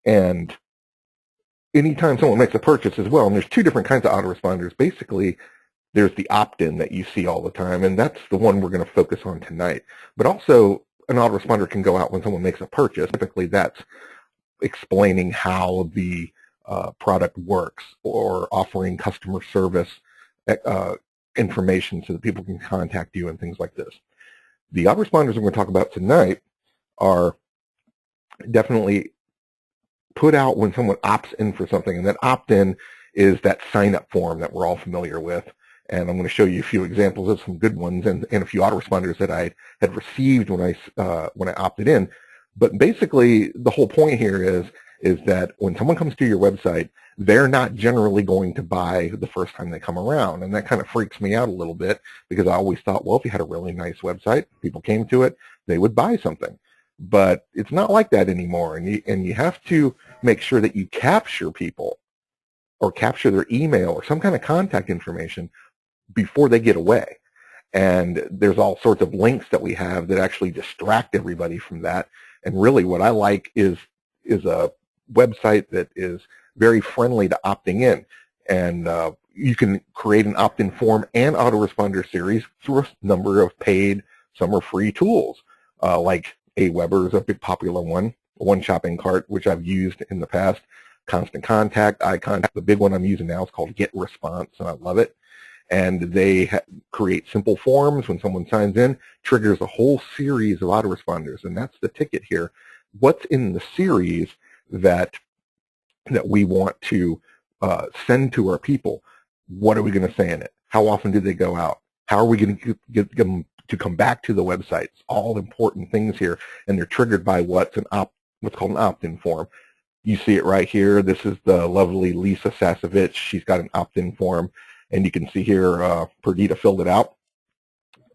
And anytime someone makes a purchase as well, and there's two different kinds of autoresponders. Basically, there's the opt-in that you see all the time, and that's the one we're going to focus on tonight. But also, an autoresponder can go out when someone makes a purchase. Typically, that's explaining how the product works or offering customer service information so that people can contact you and things like this. The autoresponders we're going to talk about tonight are definitely put out when someone opts in for something, and that opt-in is that sign-up form that we're all familiar with. And I'm going to show you a few examples of some good ones and a few autoresponders that I had received when I opted in. But basically, the whole point here is that when someone comes to your website, they're not generally going to buy the first time they come around. And that kind of freaks me out a little bit, because I always thought, well, if you had a really nice website, people came to it, they would buy something. But it's not like that anymore. And you have to make sure that you capture people or capture their email or some kind of contact information before they get away. And there's all sorts of links that we have that actually distract everybody from that. And really what I like is a website that is very friendly to opting in. And you can create an opt-in form and autoresponder series through a number of paid, some are free tools, like Aweber is a big popular one shopping cart, which I've used in the past, Constant Contact, iContact. The big one I'm using now is called GetResponse, and I love it. And they create simple forms. When someone signs in, triggers a whole series of autoresponders, and that's the ticket here. What's in the series that we want to send to our people? What are we going to say in it? How often do they go out? How are we going to get them to come back to the website? It's all important things here, and they're triggered by what's called an opt-in form. You see it right here. This is the lovely Lisa Sasevich. She's got an opt-in form. And you can see here, Perdita filled it out.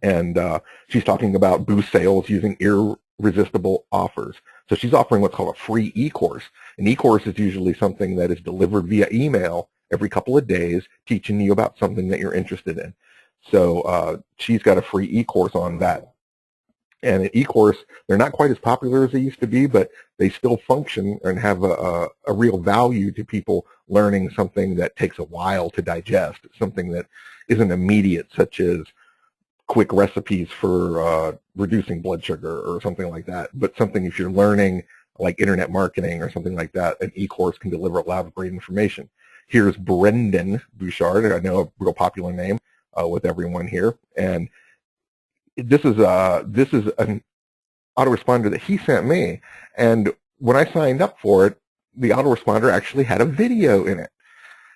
And she's talking about boost sales using irresistible offers. So she's offering what's called a free e-course. An e-course is usually something that is delivered via email every couple of days, teaching you about something that you're interested in. So she's got a free e-course on that. And an e-course, they're not quite as popular as they used to be, but they still function and have a real value to people learning something that takes a while to digest, something that isn't immediate, such as quick recipes for reducing blood sugar or something like that. But something, if you're learning like internet marketing or something like that, an e-course can deliver a lot of great information. Here's Brendan Bouchard, I know a real popular name with everyone here, and this is an autoresponder that he sent me, and when I signed up for it, the autoresponder actually had a video in it,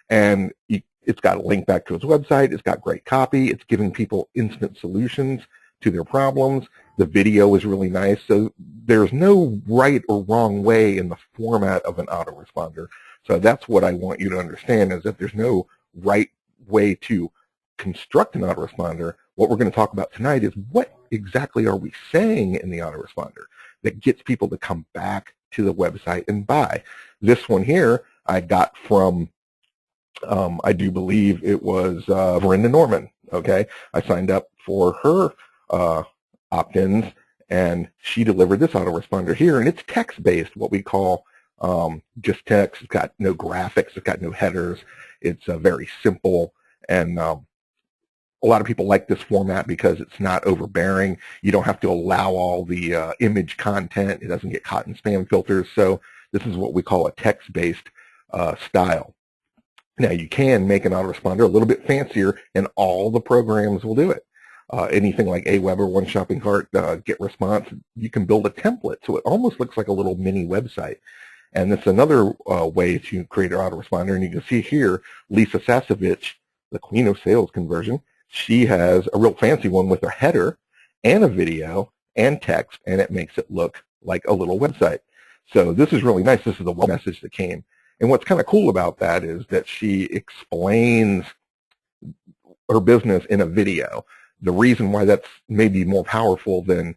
and it's got a link back to his website. It's got great copy. It's giving people instant solutions to their problems. The video is really nice, so there's no right or wrong way in the format of an autoresponder. So that's what I want you to understand, is that there's no right way to construct an autoresponder. What we're going to talk about tonight is what exactly are we saying in the autoresponder that gets people to come back to the website and buy. This one here I got from, I do believe it was Verinda Norman. Okay, I signed up for her opt-ins, and she delivered this autoresponder here, and it's text-based, what we call just text. It's got no graphics. It's got no headers. It's very simple, and a lot of people like this format because it's not overbearing. You don't have to allow all the image content. It doesn't get caught in spam filters. So this is what we call a text-based style. Now, you can make an autoresponder a little bit fancier, and all the programs will do it. Anything like Aweber, One Shopping Cart, GetResponse, you can build a template, so it almost looks like a little mini website. And that's another way to create an autoresponder. And you can see here, Lisa Sasevich, the queen of sales conversion, she has a real fancy one with a header and a video and text, and it makes it look like a little website. So this is really nice. This is the message that came. And what's kind of cool about that is that she explains her business in a video. The reason why that's maybe more powerful than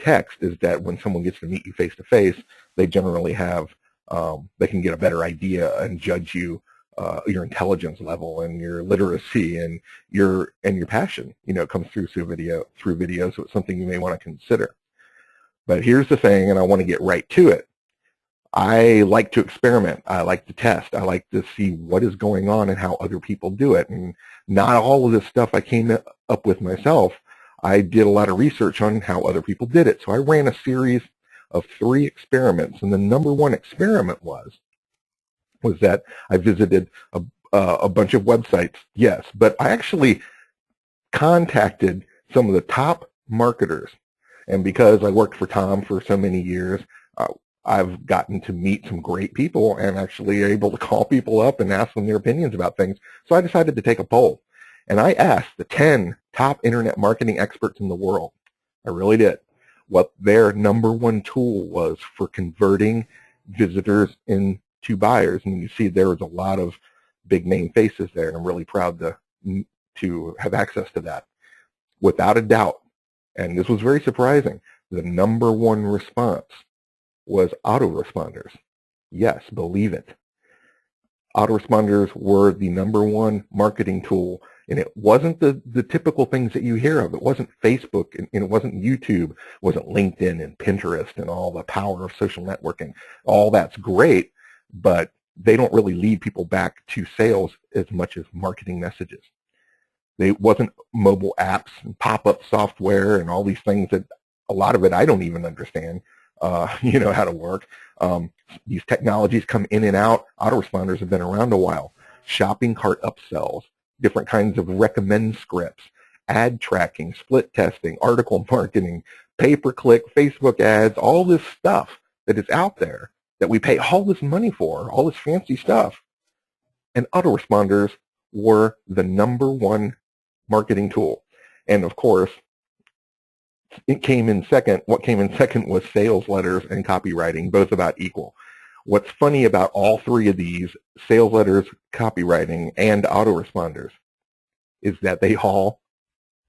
text is that when someone gets to meet you face to face, they generally have, they can get a better idea and judge you, your intelligence level and your literacy and your passion. You know, it comes through video, so it's something you may want to consider. But here's the thing, and I want to get right to it. I like to experiment. I like to test. I like to see what is going on and how other people do it. And not all of this stuff I came up with myself. I did a lot of research on how other people did it. So I ran a series of 3 experiments. And the number one experiment was that I visited a bunch of websites, yes, but I actually contacted some of the top marketers. And because I worked for Tom for so many years, I've gotten to meet some great people and actually able to call people up and ask them their opinions about things. So I decided to take a poll. And I asked the 10 top internet marketing experts in the world, I really did, what their number one tool was for converting visitors into buyers. And you see there was a lot of big name faces there, and I'm really proud to have access to that. Without a doubt, and this was very surprising, the number one response was autoresponders. Yes, believe it. Autoresponders were the number one marketing tool, and it wasn't the typical things that you hear of. It wasn't Facebook, and it wasn't YouTube, it wasn't LinkedIn and Pinterest and all the power of social networking. All that's great, but they don't really lead people back to sales as much as marketing messages. They wasn't mobile apps and pop-up software and all these things that a lot of it I don't even understand, how to work. These technologies come in and out. Autoresponders have been around a while. Shopping cart upsells, different kinds of recommend scripts, ad tracking, split testing, article marketing, pay-per-click, Facebook ads, all this stuff that is out there that we pay all this money for, all this fancy stuff. And autoresponders were the number one marketing tool. And of course, it came in second. What came in second was sales letters and copywriting, both about equal. What's funny about all 3 of these, sales letters, copywriting, and autoresponders, is that they all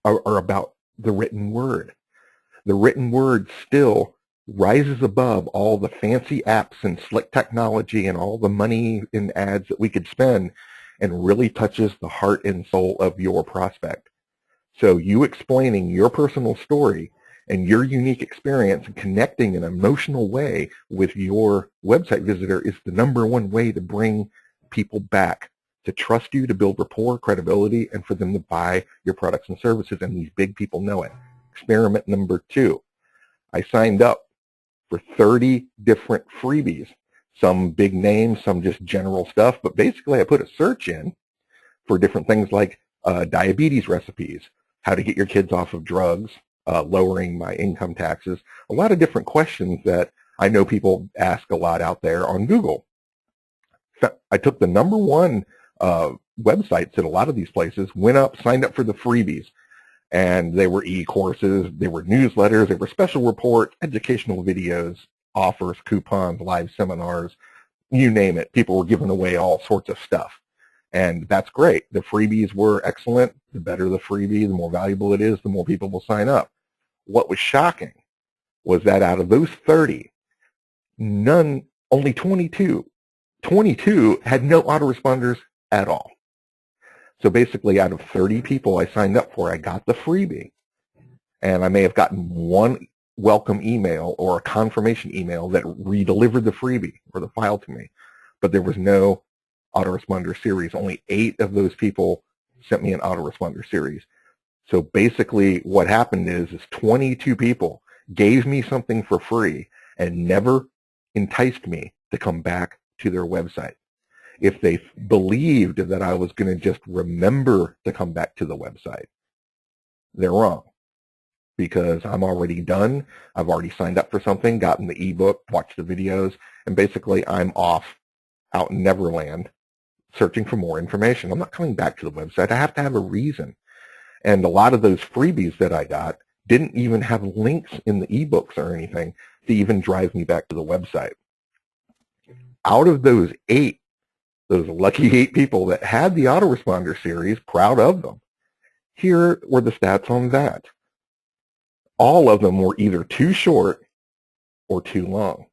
are about the written word. The written word still rises above all the fancy apps and slick technology and all the money in ads that we could spend, and really touches the heart and soul of your prospect. So you explaining your personal story and your unique experience and connecting in an emotional way with your website visitor is the number one way to bring people back, to trust you, to build rapport, credibility, and for them to buy your products and services. And these big people know it. Experiment number 2. I signed up for 30 different freebies, some big names, some just general stuff, but basically I put a search in for different things like diabetes recipes, how to get your kids off of drugs, lowering my income taxes, a lot of different questions that I know people ask a lot out there on Google. I took the number one websites at a lot of these places, went up, signed up for the freebies, and they were e-courses, they were newsletters, they were special reports, educational videos, offers, coupons, live seminars, you name it. People were giving away all sorts of stuff. And that's great. The freebies were excellent. The better the freebie, the more valuable it is, the more people will sign up. What was shocking was that out of those 30, only 22 had no autoresponders at all. So basically, out of 30 people I signed up for, I got the freebie. And I may have gotten one welcome email or a confirmation email that redelivered the freebie or the file to me. But there was no autoresponder series. Only 8 of those people sent me an autoresponder series. So basically what happened is 22 people gave me something for free and never enticed me to come back to their website. If they believed that I was going to just remember to come back to the website, they're wrong, because I'm already done. I've already signed up for something, gotten the ebook, watched the videos, and basically I'm off out in Neverland searching for more information. I'm not coming back to the website. I have to have a reason. And a lot of those freebies that I got didn't even have links in the ebooks or anything to even drive me back to the website. Out of those 8, those lucky 8 people that had the autoresponder series, proud of them, here were the stats on that. All of them were either too short or too long.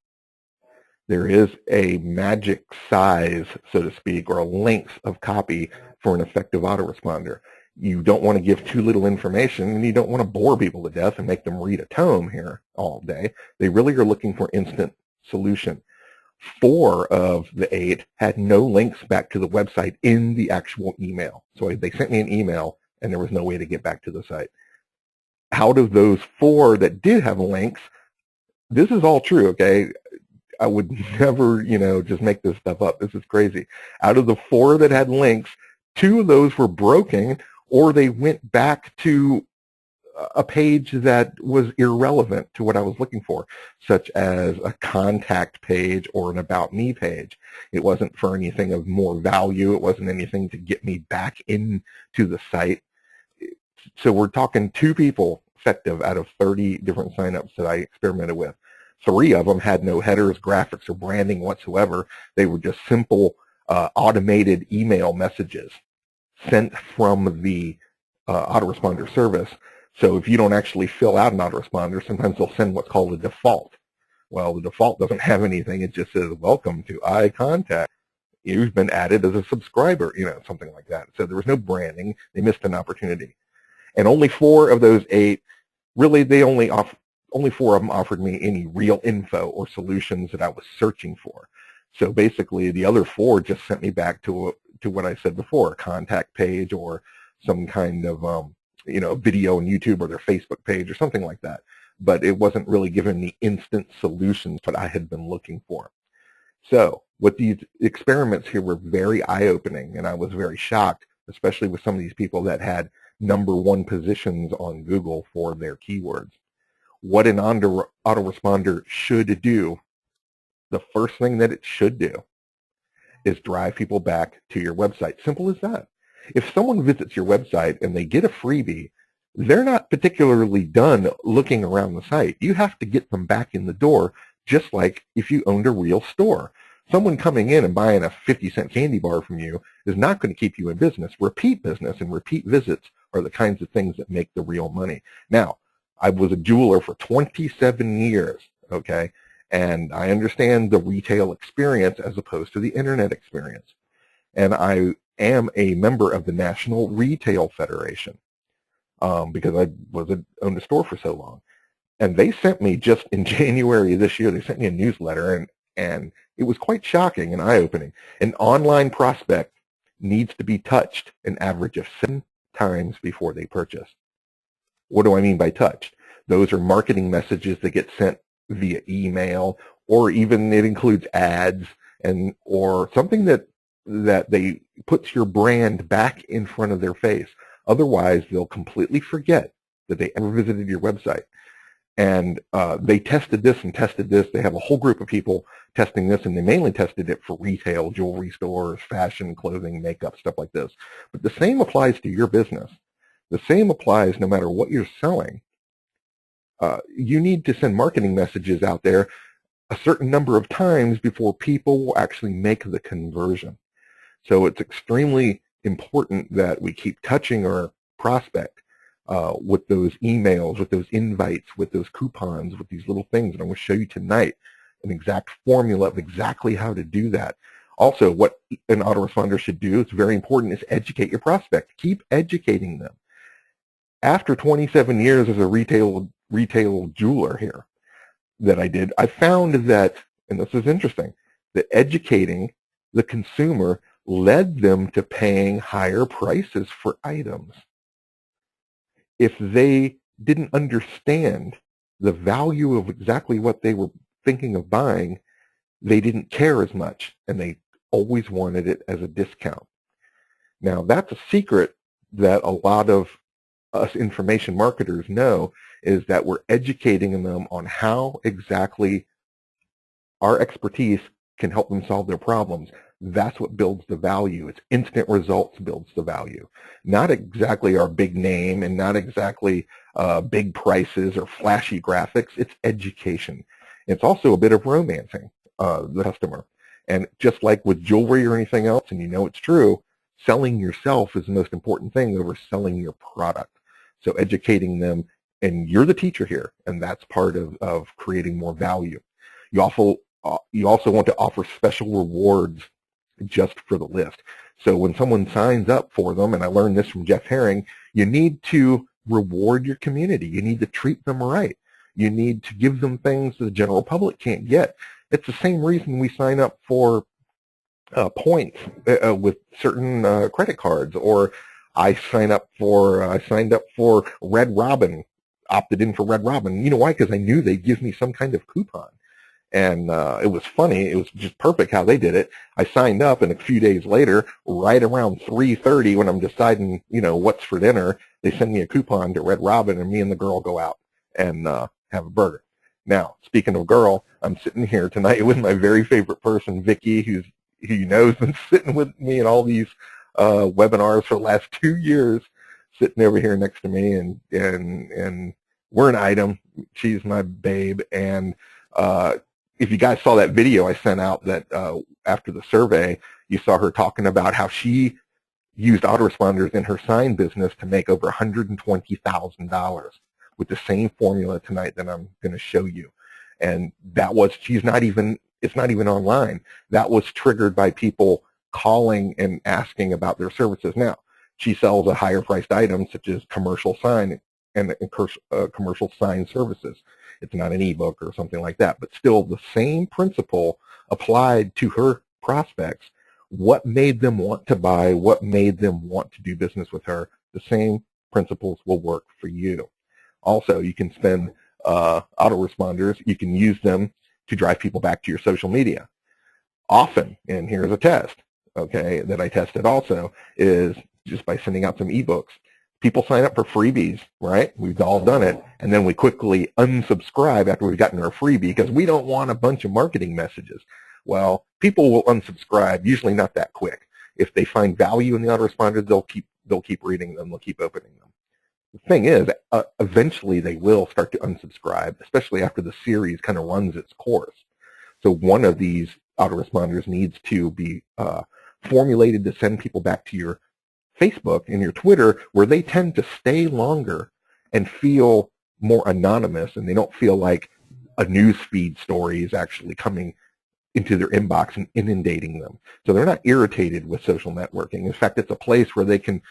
There is a magic size, so to speak, or a length of copy for an effective autoresponder. You don't want to give too little information, and you don't want to bore people to death and make them read a tome here all day. They really are looking for instant solution. 4 of the 8 had no links back to the website in the actual email. So they sent me an email and there was no way to get back to the site. Out of those 4 that did have links, this is all true, okay? I would never, just make this stuff up. This is crazy. Out of the 4 that had links, 2 of those were broken, or they went back to a page that was irrelevant to what I was looking for, such as a contact page or an about me page. It wasn't for anything of more value. It wasn't anything to get me back into the site. So we're talking 2 people effective out of 30 different signups that I experimented with. 3 of them had no headers, graphics, or branding whatsoever. They were just simple automated email messages sent from the autoresponder service. So if you don't actually fill out an autoresponder, sometimes they'll send what's called a default. Well, the default doesn't have anything. It just says, welcome to iContact. You've been added as a subscriber, something like that. So there was no branding. They missed an opportunity. And only 4 of those 8, really, only 4 of them offered me any real info or solutions that I was searching for. So basically, the other 4 just sent me back to what I said before, a contact page or some kind of video on YouTube or their Facebook page or something like that. But it wasn't really giving me instant solutions that I had been looking for. So with these experiments here were very eye-opening, and I was very shocked, especially with some of these people that had #1 positions on Google for their keywords. What an autoresponder should do, the first thing that it should do is drive people back to your website. Simple as that. If someone visits your website and they get a freebie, they're not particularly done looking around the site. You have to get them back in the door, just like if you owned a real store. Someone coming in and buying a 50-cent candy bar from you is not going to keep you in business. Repeat business and repeat visits are the kinds of things that make the real money. Now, I was a jeweler for 27 years, okay, and I understand the retail experience as opposed to the internet experience. And I am a member of the National Retail Federation because I owned a store for so long. And they sent me just in January of this year, they sent me a newsletter, and it was quite shocking and eye-opening. An online prospect needs to be touched an average of 7 times before they purchase. What do I mean by touched? Those are marketing messages that get sent via email, or even it includes ads or something that they puts your brand back in front of their face. Otherwise, they'll completely forget that they ever visited your website. And they tested this and tested this. They have a whole group of people testing this, and they mainly tested it for retail, jewelry stores, fashion, clothing, makeup, stuff like this. But the same applies to your business. The same applies no matter what you're selling. You need to send marketing messages out there a certain number of times before people will actually make the conversion. So it's extremely important that we keep touching our prospect with those emails, with those invites, with those coupons, with these little things. And I'm going to show you tonight an exact formula of exactly how to do that. Also, what an autoresponder should do, it's very important, is educate your prospect. Keep educating them. After 27 years as a retail jeweler here that I did, I found that, and this is interesting, that educating the consumer led them to paying higher prices for items. If they didn't understand the value of exactly what they were thinking of buying, they didn't care as much, and they always wanted it as a discount. Now, that's a secret that a lot of us information marketers know, is that we're educating them on how exactly our expertise can help them solve their problems. That's what builds the value. It's instant results builds the value. Not exactly our big name and not exactly big prices or flashy graphics. It's education. It's also a bit of romancing the customer. And just like with jewelry or anything else, and you know it's true, selling yourself is the most important thing over selling your product. So educating them, and you're the teacher here, and that's part of creating more value. You also want to offer special rewards just for the list. So when someone signs up for them, and I learned this from Jeff Herring, you need to reward your community. You need to treat them right. You need to give them things the general public can't get. It's the same reason we sign up for points with certain credit cards, or I signed up for Red Robin, opted in for Red Robin. You know why? Because I knew they'd give me some kind of coupon. And it was funny. It was just perfect how they did it. I signed up, and a few days later, right around 3:30, when I'm deciding, what's for dinner, they send me a coupon to Red Robin, and me and the girl go out and have a burger. Now, speaking of girl, I'm sitting here tonight with my very favorite person, Vicky, who has been sitting with me in all these webinars for the last 2 years, sitting over here next to me, and we're an item. She's my babe, and if you guys saw that video I sent out that after the survey, you saw her talking about how she used autoresponders in her sign business to make over $120,000 with the same formula tonight that I'm going to show you. And it's not even online. That was triggered by people calling and asking about their services. Now, she sells a higher priced item such as commercial sign and commercial sign services. It's not an ebook or something like that, but still the same principle applied to her prospects. What made them want to buy, what made them want to do business with her, the same principles will work for you. Also, you can spend autoresponders, you can use them to drive people back to your social media. Often, and here's a test, okay, that I tested also, is just by sending out some ebooks. People sign up for freebies, right? We've all done it, and then we quickly unsubscribe after we've gotten our freebie because we don't want a bunch of marketing messages. Well, people will unsubscribe, usually not that quick. If they find value in the autoresponders, they'll keep reading them, they'll keep opening them. The thing is, eventually they will start to unsubscribe, especially after the series kind of runs its course. So one of these autoresponders needs to be formulated to send people back to your Facebook and your Twitter, where they tend to stay longer and feel more anonymous, and they don't feel like a news feed story is actually coming into their inbox and inundating them. So they're not irritated with social networking. In fact, it's a place where they can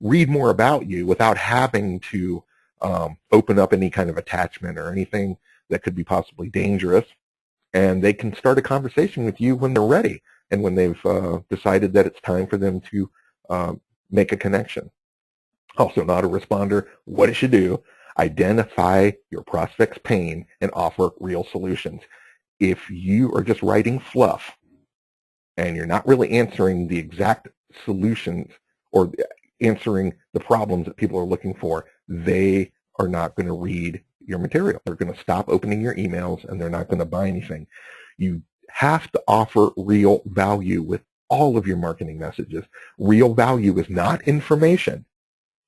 read more about you without having to open up any kind of attachment or anything that could be possibly dangerous. And they can start a conversation with you when they're ready and when they've decided that it's time for them to make a connection. Also, an autoresponder, what it should do, identify your prospect's pain and offer real solutions. If you are just writing fluff and you're not really answering the exact solutions or answering the problems that people are looking for, they are not going to read your material. They're going to stop opening your emails, and they're not going to buy anything. You have to offer real value with all of your marketing messages. Real value is not information.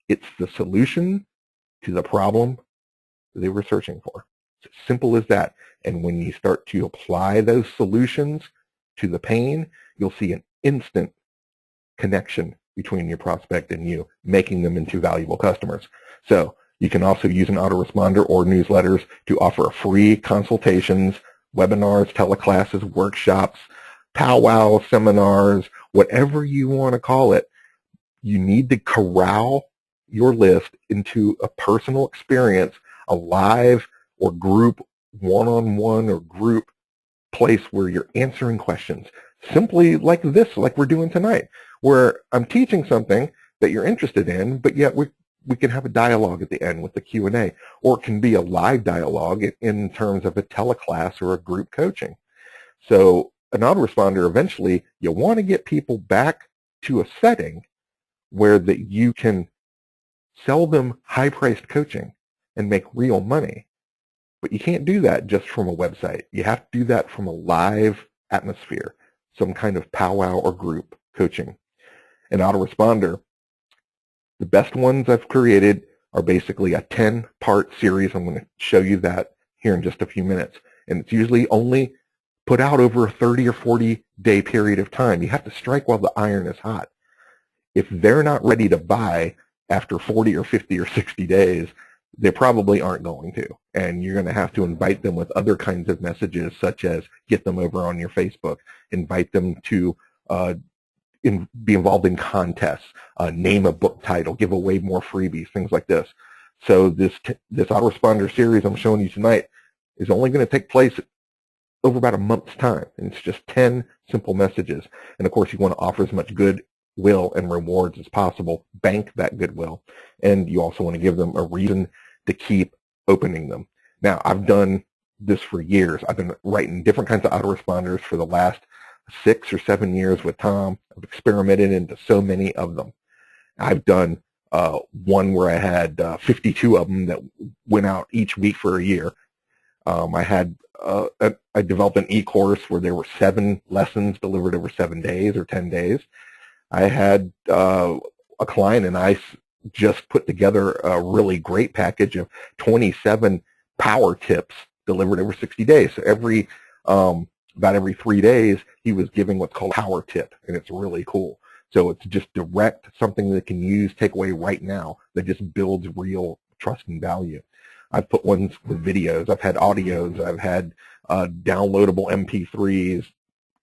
It's the solution to the problem they were searching for. It's as simple as that. And when you start to apply those solutions to the pain, you'll see an instant connection between your prospect and you, making them into valuable customers. So you can also use an autoresponder or newsletters to offer free consultations, webinars, teleclasses, workshops, powwow seminars, whatever you want to call it. You need to corral your list into a personal experience, a live or group one-on-one or group place where you're answering questions, simply like this, like we're doing tonight, where I'm teaching something that you're interested in, but yet we can have a dialogue at the end with the Q&A, or it can be a live dialogue in terms of a teleclass or a group coaching. So an autoresponder, eventually, you want to get people back to a setting where that you can sell them high-priced coaching and make real money. But you can't do that just from a website. You have to do that from a live atmosphere, some kind of powwow or group coaching. An autoresponder, the best ones I've created are basically a 10-part series. I'm going to show you that here in just a few minutes. And it's usually only put out over a 30 or 40-day period of time. You have to strike while the iron is hot. If they're not ready to buy after 40 or 50 or 60 days, they probably aren't going to. And you're going to have to invite them with other kinds of messages, such as get them over on your Facebook, invite them to be involved in contests, name a book title, give away more freebies, things like this. So this autoresponder series I'm showing you tonight is only going to take place over about a month's time. And it's just 10 simple messages. And of course, you want to offer as much goodwill and rewards as possible. Bank that goodwill. And you also want to give them a reason to keep opening them. Now, I've done this for years. I've been writing different kinds of autoresponders for the last 6 or 7 years with Tom. I've experimented into so many of them. I've done one where I had 52 of them that went out each week for a year. I developed an e-course where there were 7 lessons delivered over 7 days or 10 days. I had a client and I just put together a really great package of 27 power tips delivered over 60 days. So about every 3 days, he was giving what's called a power tip, and it's really cool. So it's just direct, something that can use, take away right now, that just builds real trust and value. I've put ones with videos. I've had audios. I've had downloadable MP3s,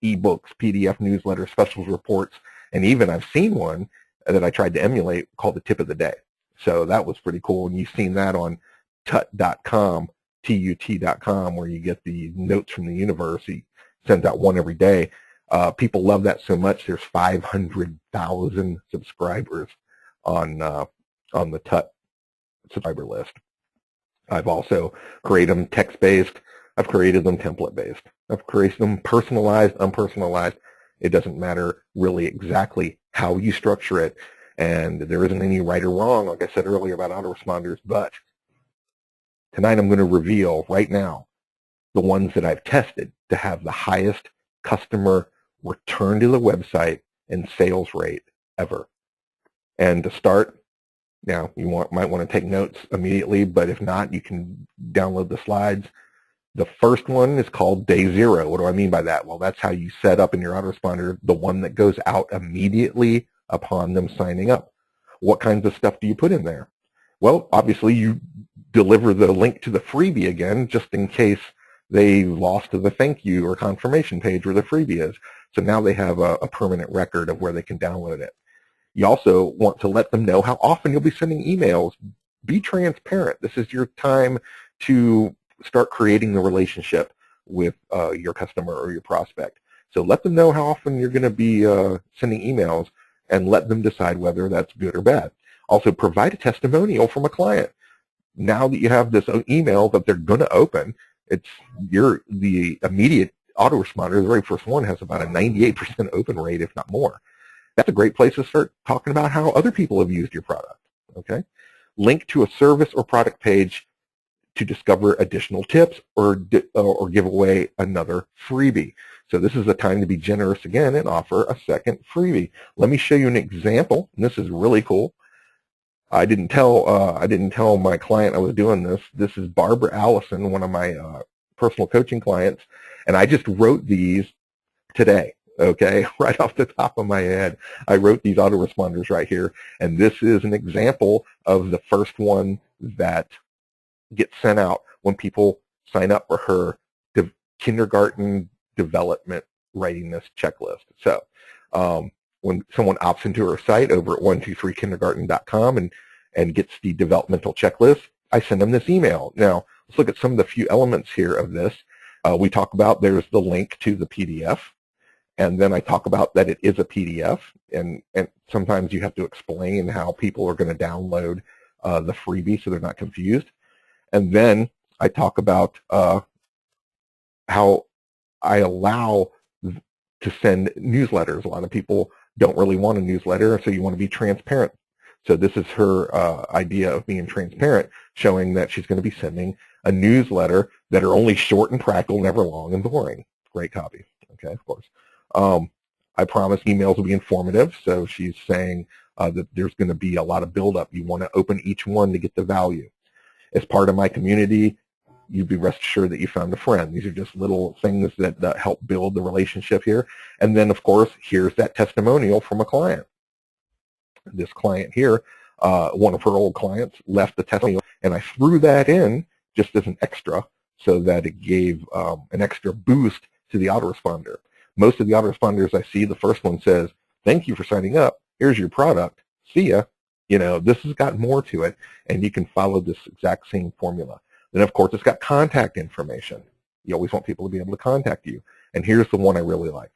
ebooks, PDF newsletters, specials reports, and even I've seen one that I tried to emulate called the Tip of the Day. So that was pretty cool, and you've seen that on tut.com, TUT.com, where you get the notes from the universe. He sends out one every day. People love that so much. There's 500,000 subscribers on the Tut subscriber list. I've also created them text-based. I've created them template-based. I've created them personalized, unpersonalized. It doesn't matter really exactly how you structure it, and there isn't any right or wrong, like I said earlier about autoresponders, but tonight I'm going to reveal right now the ones that I've tested to have the highest customer return to the website and sales rate ever. And to start, now you might want to take notes immediately, but if not, you can download the slides. The first one is called Day Zero. What do I mean by that? Well, that's how you set up in your autoresponder the one that goes out immediately upon them signing up. What kinds of stuff do you put in there? Well, obviously you deliver the link to the freebie again, just in case they lost the thank you or confirmation page where the freebie is. So now they have a permanent record of where they can download it. You also want to let them know how often you'll be sending emails. Be transparent. This is your time to start creating the relationship with your customer or your prospect. So let them know how often you're going to be sending emails and let them decide whether that's good or bad. Also, provide a testimonial from a client. Now that you have this email that they're going to open, the immediate autoresponder, the very first one, has about a 98% open rate, if not more. That's a great place to start talking about how other people have used your product. Okay, link to a service or product page to discover additional tips or give away another freebie. So this is the time to be generous again and offer a second freebie. Let me show you an example, and this is really cool. I didn't tell my client I was doing this. This is Barbara Allison, one of my personal coaching clients, and I just wrote these today. Okay, right off the top of my head, I wrote these autoresponders right here, and this is an example of the first one that gets sent out when people sign up for her kindergarten development readiness checklist. So when someone opts into her site over at 123kindergarten.com and gets the developmental checklist, I send them this email. Now, let's look at some of the few elements here of this. We talk about there's the link to the PDF, and then I talk about that it is a PDF, and sometimes you have to explain how people are going to download the freebie so they're not confused. And then I talk about how I allow to send newsletters. A lot of people don't really want a newsletter, so you want to be transparent. So this is her idea of being transparent, showing that she's going to be sending a newsletter that are only short and practical, never long and boring. Great copy. Okay, of course. I promise emails will be informative, so she's saying that there's going to be a lot of buildup. You want to open each one to get the value. As part of my community, you'd be rest assured that you found a friend. These are just little things that help build the relationship here. And then, of course, here's that testimonial from a client. This client here, one of her old clients, left the testimonial, and I threw that in just as an extra so that it gave an extra boost to the autoresponder. Most of the autoresponders I see, the first one says, "Thank you for signing up. Here's your product. See ya." You know, this has got more to it, and you can follow this exact same formula. Then, of course, it's got contact information. You always want people to be able to contact you. And here's the one I really like.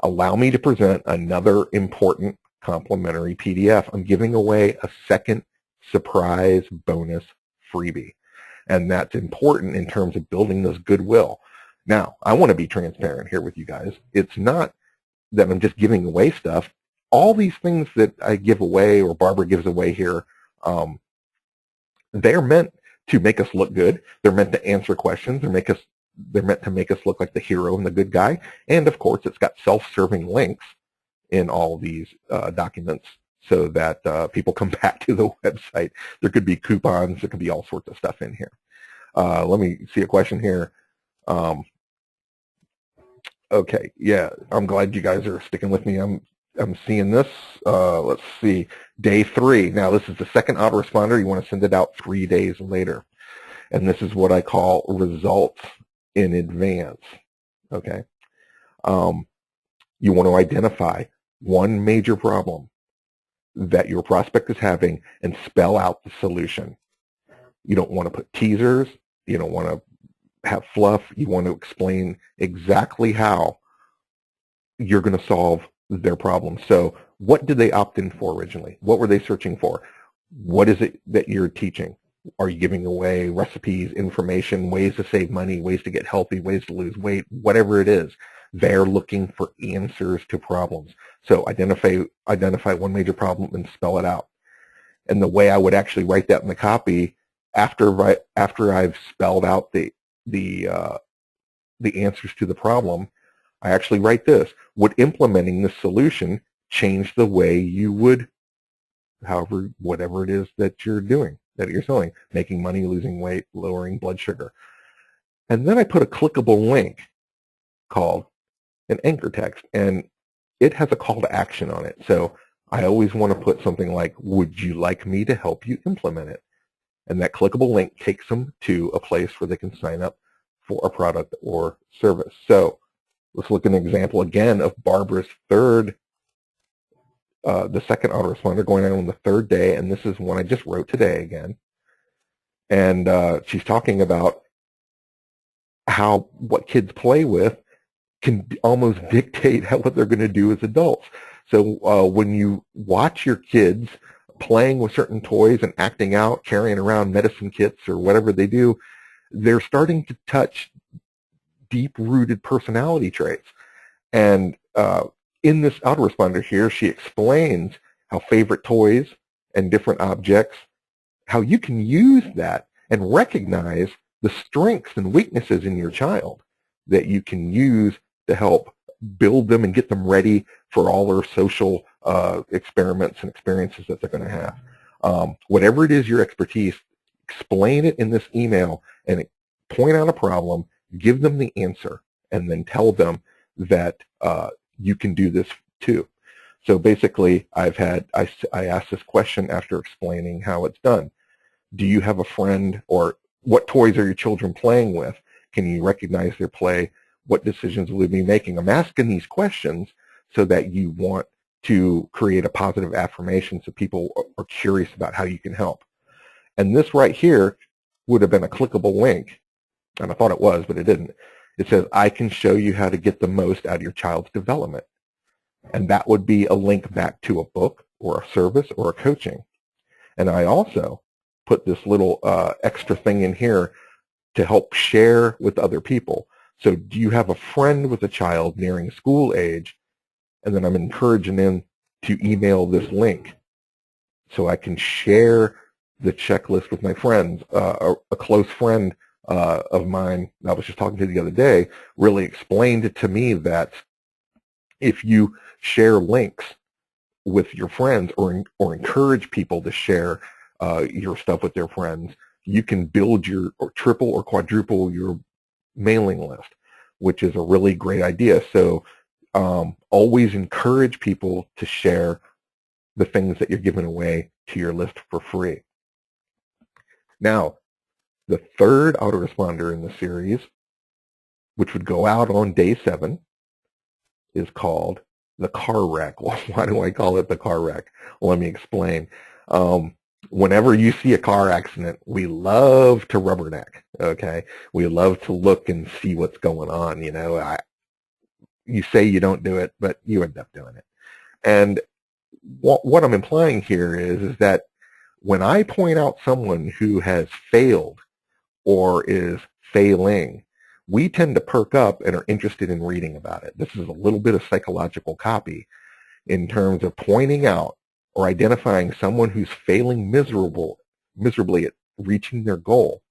Allow me to present another important complimentary PDF. I'm giving away a second surprise bonus freebie. And that's important in terms of building this goodwill. Now, I want to be transparent here with you guys. It's not that I'm just giving away stuff. All these things that I give away or Barbara gives away here, they're meant to make us look good. They're meant to answer questions. They're meant to make us look like the hero and the good guy. And of course, it's got self-serving links in all these documents so that people come back to the website. There could be coupons. There could be all sorts of stuff in here. Let me see a question here. Okay, yeah, I'm glad you guys are sticking with me. I'm seeing this. Let's see, day 3. Now, this is the second autoresponder. You want to send it out 3 days later. And this is what I call results in advance. Okay. You want to identify one major problem that your prospect is having and spell out the solution. You don't want to put teasers. You don't want to have fluff. You want to explain exactly how you're going to solve their problem. So what did they opt in for originally? What were they searching for? What is it that you're teaching? Are you giving away recipes, information, ways to save money, ways to get healthy, ways to lose weight, whatever it is? They're looking for answers to problems. So identify one major problem and spell it out. And the way I would actually write that in the copy, after I've spelled out the answers to the problem, I actually write this. Would implementing this solution change the way you would, whatever it is that you're doing, that you're selling, making money, losing weight, lowering blood sugar? And then I put a clickable link called an anchor text, and it has a call to action on it. So I always want to put something like, would you like me to help you implement it? And that clickable link takes them to a place where they can sign up for a product or service. So let's look at an example again of Barbara's the second autoresponder going on the 3rd day, and this is one I just wrote today again. And she's talking about how what kids play with can almost dictate what they're going to do as adults. So when you watch your kids playing with certain toys and acting out, carrying around medicine kits or whatever they do, they're starting to touch deep-rooted personality traits. And in this autoresponder here, she explains how favorite toys and different objects, how you can use that and recognize the strengths and weaknesses in your child that you can use to help build them and get them ready for all their social experiments and experiences that they're going to have. Whatever it is your expertise, explain it in this email and point out a problem, give them the answer, and then tell them that you can do this too. So basically, I asked this question after explaining how it's done. Do you have a friend, or what toys are your children playing with? Can you recognize their play? What decisions will they be making? I'm asking these questions so that you want to create a positive affirmation so people are curious about how you can help. And this right here would have been a clickable link, and I thought it was, but it didn't. It says, I can show you how to get the most out of your child's development. And that would be a link back to a book or a service or a coaching. And I also put this little extra thing in here to help share with other people. So do you have a friend with a child nearing school age? And then I'm encouraging them to email this link so I can share the checklist with my friends. A close friend of mine I was just talking to the other day really explained it to me that if you share links with your friends or encourage people to share your stuff with their friends, you can build or triple or quadruple your mailing list, which is a really great idea. So always encourage people to share the things that you're giving away to your list for free. Now, the third autoresponder in the series, which would go out on day 7, is called the car wreck. Well, why do I call it the car wreck? Well, let me explain. Whenever you see a car accident, we love to rubberneck, okay? We love to look and see what's going on, you know. You say you don't do it, but you end up doing it. And what I'm implying here is that when I point out someone who has failed or is failing, we tend to perk up and are interested in reading about it. This is a little bit of psychological copy in terms of pointing out or identifying someone who's failing miserably at reaching their goal.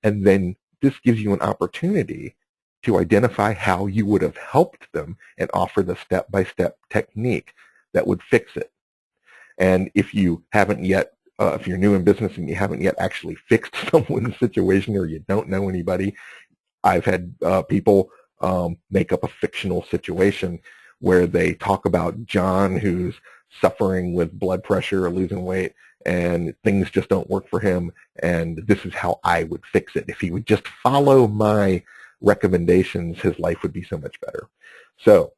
And then this gives you an opportunity to identify how you would have helped them and offer the step-by-step technique that would fix it. And if you haven't yet, if you're new in business and you haven't yet actually fixed someone's situation or you don't know anybody, I've had people make up a fictional situation where they talk about John who's suffering with blood pressure or losing weight and things just don't work for him, and this is how I would fix it. If he would just follow my recommendations, his life would be so much better. So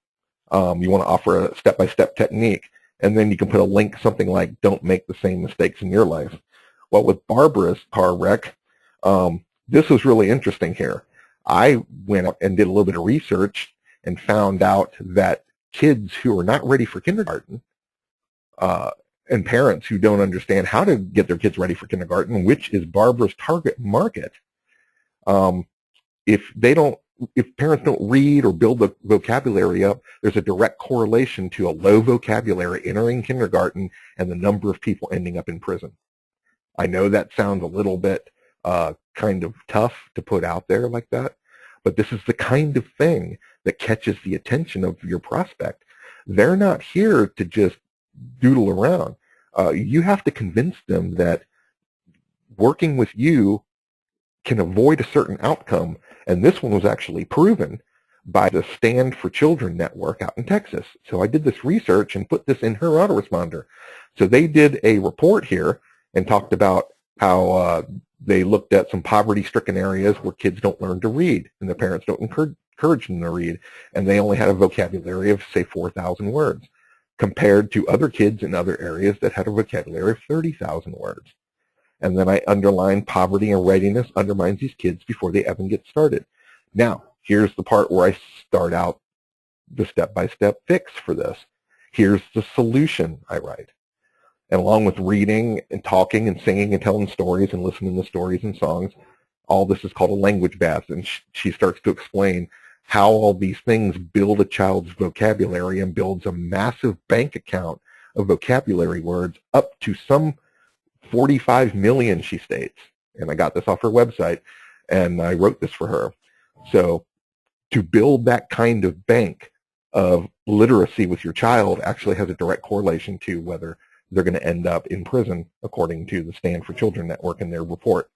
you want to offer a step-by-step technique, and then you can put a link, something like, don't make the same mistakes in your life. Well, with Barbara's car wreck, this was really interesting here. I went up and did a little bit of research and found out that kids who are not ready for kindergarten and parents who don't understand how to get their kids ready for kindergarten, which is Barbara's target market, if parents don't read or build the vocabulary up, there's a direct correlation to a low vocabulary entering kindergarten and the number of people ending up in prison. I know that sounds a little bit kind of tough to put out there like that, but this is the kind of thing that catches the attention of your prospect. They're not here to just doodle around. You have to convince them that working with you can avoid a certain outcome, and this one was actually proven by the Stand for Children network out in Texas. So I did this research and put this in her autoresponder. So they did a report here and talked about how they looked at some poverty-stricken areas where kids don't learn to read and their parents don't encourage them to read, and they only had a vocabulary of, say, 4,000 words, compared to other kids in other areas that had a vocabulary of 30,000 words. And then I underlined poverty and readiness undermines these kids before they even get started. Now, here's the part where I start out the step-by-step fix for this. Here's the solution I write. And along with reading and talking and singing and telling stories and listening to stories and songs, all this is called a language bath. And she starts to explain how all these things build a child's vocabulary and builds a massive bank account of vocabulary words up to some 45 million, she states. And I got this off her website, and I wrote this for her. So to build that kind of bank of literacy with your child actually has a direct correlation to whether they're going to end up in prison, according to the Stand for Children network in their report.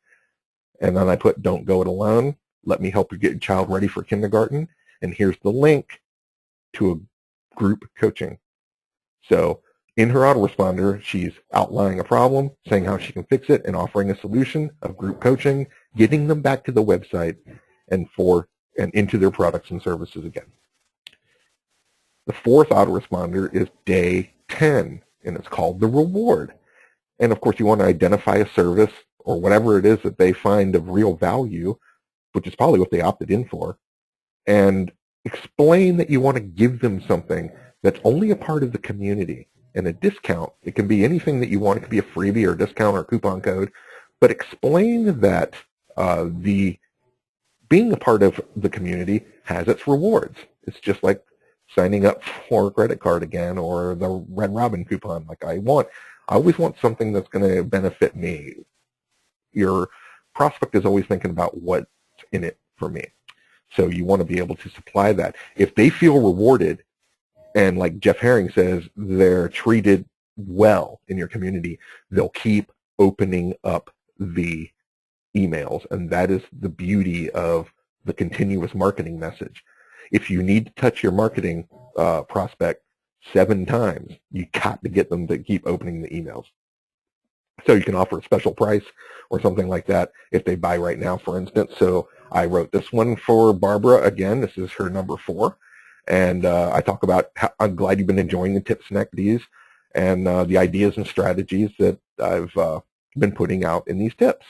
And then I put, don't go it alone. Let me help you get your child ready for kindergarten. And here's the link to a group coaching. So in her autoresponder, she's outlining a problem, saying how she can fix it, and offering a solution of group coaching, getting them back to the website and into their products and services again. The fourth autoresponder is day 10, and it's called the reward. And of course, you want to identify a service or whatever it is that they find of real value, which is probably what they opted in for, and explain that you want to give them something that's only a part of the community. And a discount, it can be anything that you want. It could be a freebie or a discount or a coupon code, but explain that being a part of the community has its rewards. It's just like signing up for a credit card again or the Red Robin coupon. Like I always want something that's going to benefit me. Your prospect is always thinking about what's in it for me. So you want to be able to supply that. If they feel rewarded, and like Jeff Herring says, they're treated well in your community, they'll keep opening up the emails. And that is the beauty of the continuous marketing message. If you need to touch your marketing prospect 7 times, you got to get them to keep opening the emails. So you can offer a special price or something like that if they buy right now, for instance. So I wrote this one for Barbara. Again, this is her number 4. And I talk about how I'm glad you've been enjoying the tips and activities. and the ideas and strategies that I've been putting out in these tips.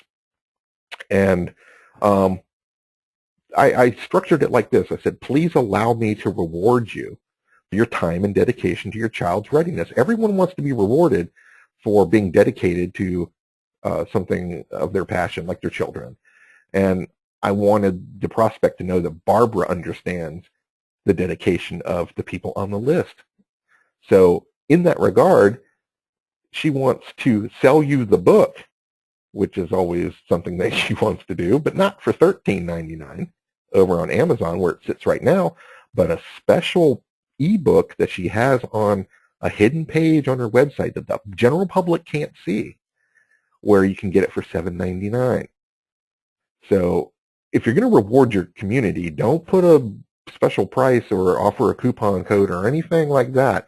And I structured it like this. I said, please allow me to reward you for your time and dedication to your child's readiness. Everyone wants to be rewarded for being dedicated to something of their passion, like their children. And I wanted the prospect to know that Barbara understands the dedication of the people on the list. So in that regard, she wants to sell you the book, which is always something that she wants to do, but not for $13.99 over on Amazon where it sits right now, but a special ebook that she has on a hidden page on her website that the general public can't see, where you can get it for $7.99. So if you're going to reward your community, don't put a special price or offer a coupon code or anything like that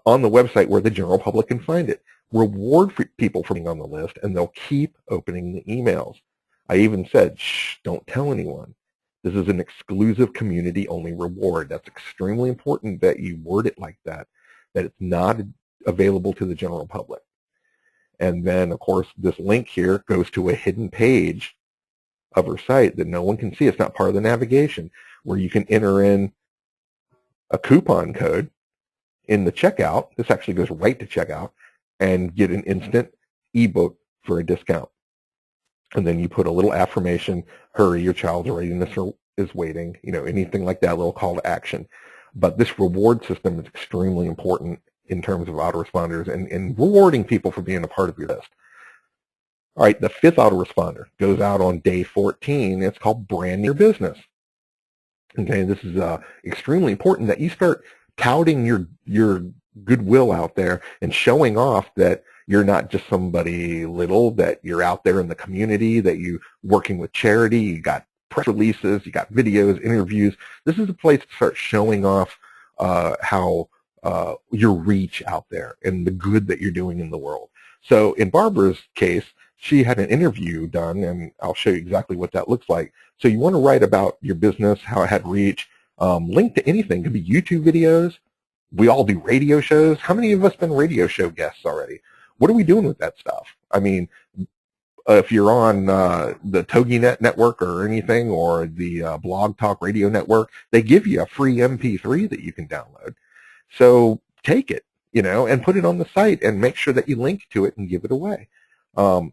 on the website where the general public can find it. Reward people for being on the list, and they'll keep opening the emails. I even said, shh, don't tell anyone. This is an exclusive community-only reward. That's extremely important that you word it like that it's not available to the general public. And then, of course, this link here goes to a hidden page of her site that no one can see. It's not part of the navigation, where you can enter in a coupon code in the checkout. This actually goes right to checkout, and get an instant ebook for a discount. And then you put a little affirmation, hurry, your child's readiness is waiting, anything like that, little call to action. But this reward system is extremely important in terms of autoresponders and rewarding people for being a part of your list. All right, the fifth autoresponder goes out on day 14. It's called Branding Your Business. Okay, this is extremely important that you start touting your goodwill out there and showing off that you're not just somebody little, that you're out there in the community, that you're working with charity, you got press releases, you got videos, interviews. This is a place to start showing off how your reach out there and the good that you're doing in the world. So in Barbara's case, she had an interview done, and I'll show you exactly what that looks like. So you want to write about your business, how it had reach, link to anything. It could be YouTube videos. We all do radio shows. How many of us been radio show guests already? What are we doing with that stuff? I mean, if you're on the TogiNet network or anything, or the Blog Talk Radio Network, they give you a free MP3 that you can download. So take it, and put it on the site and make sure that you link to it and give it away.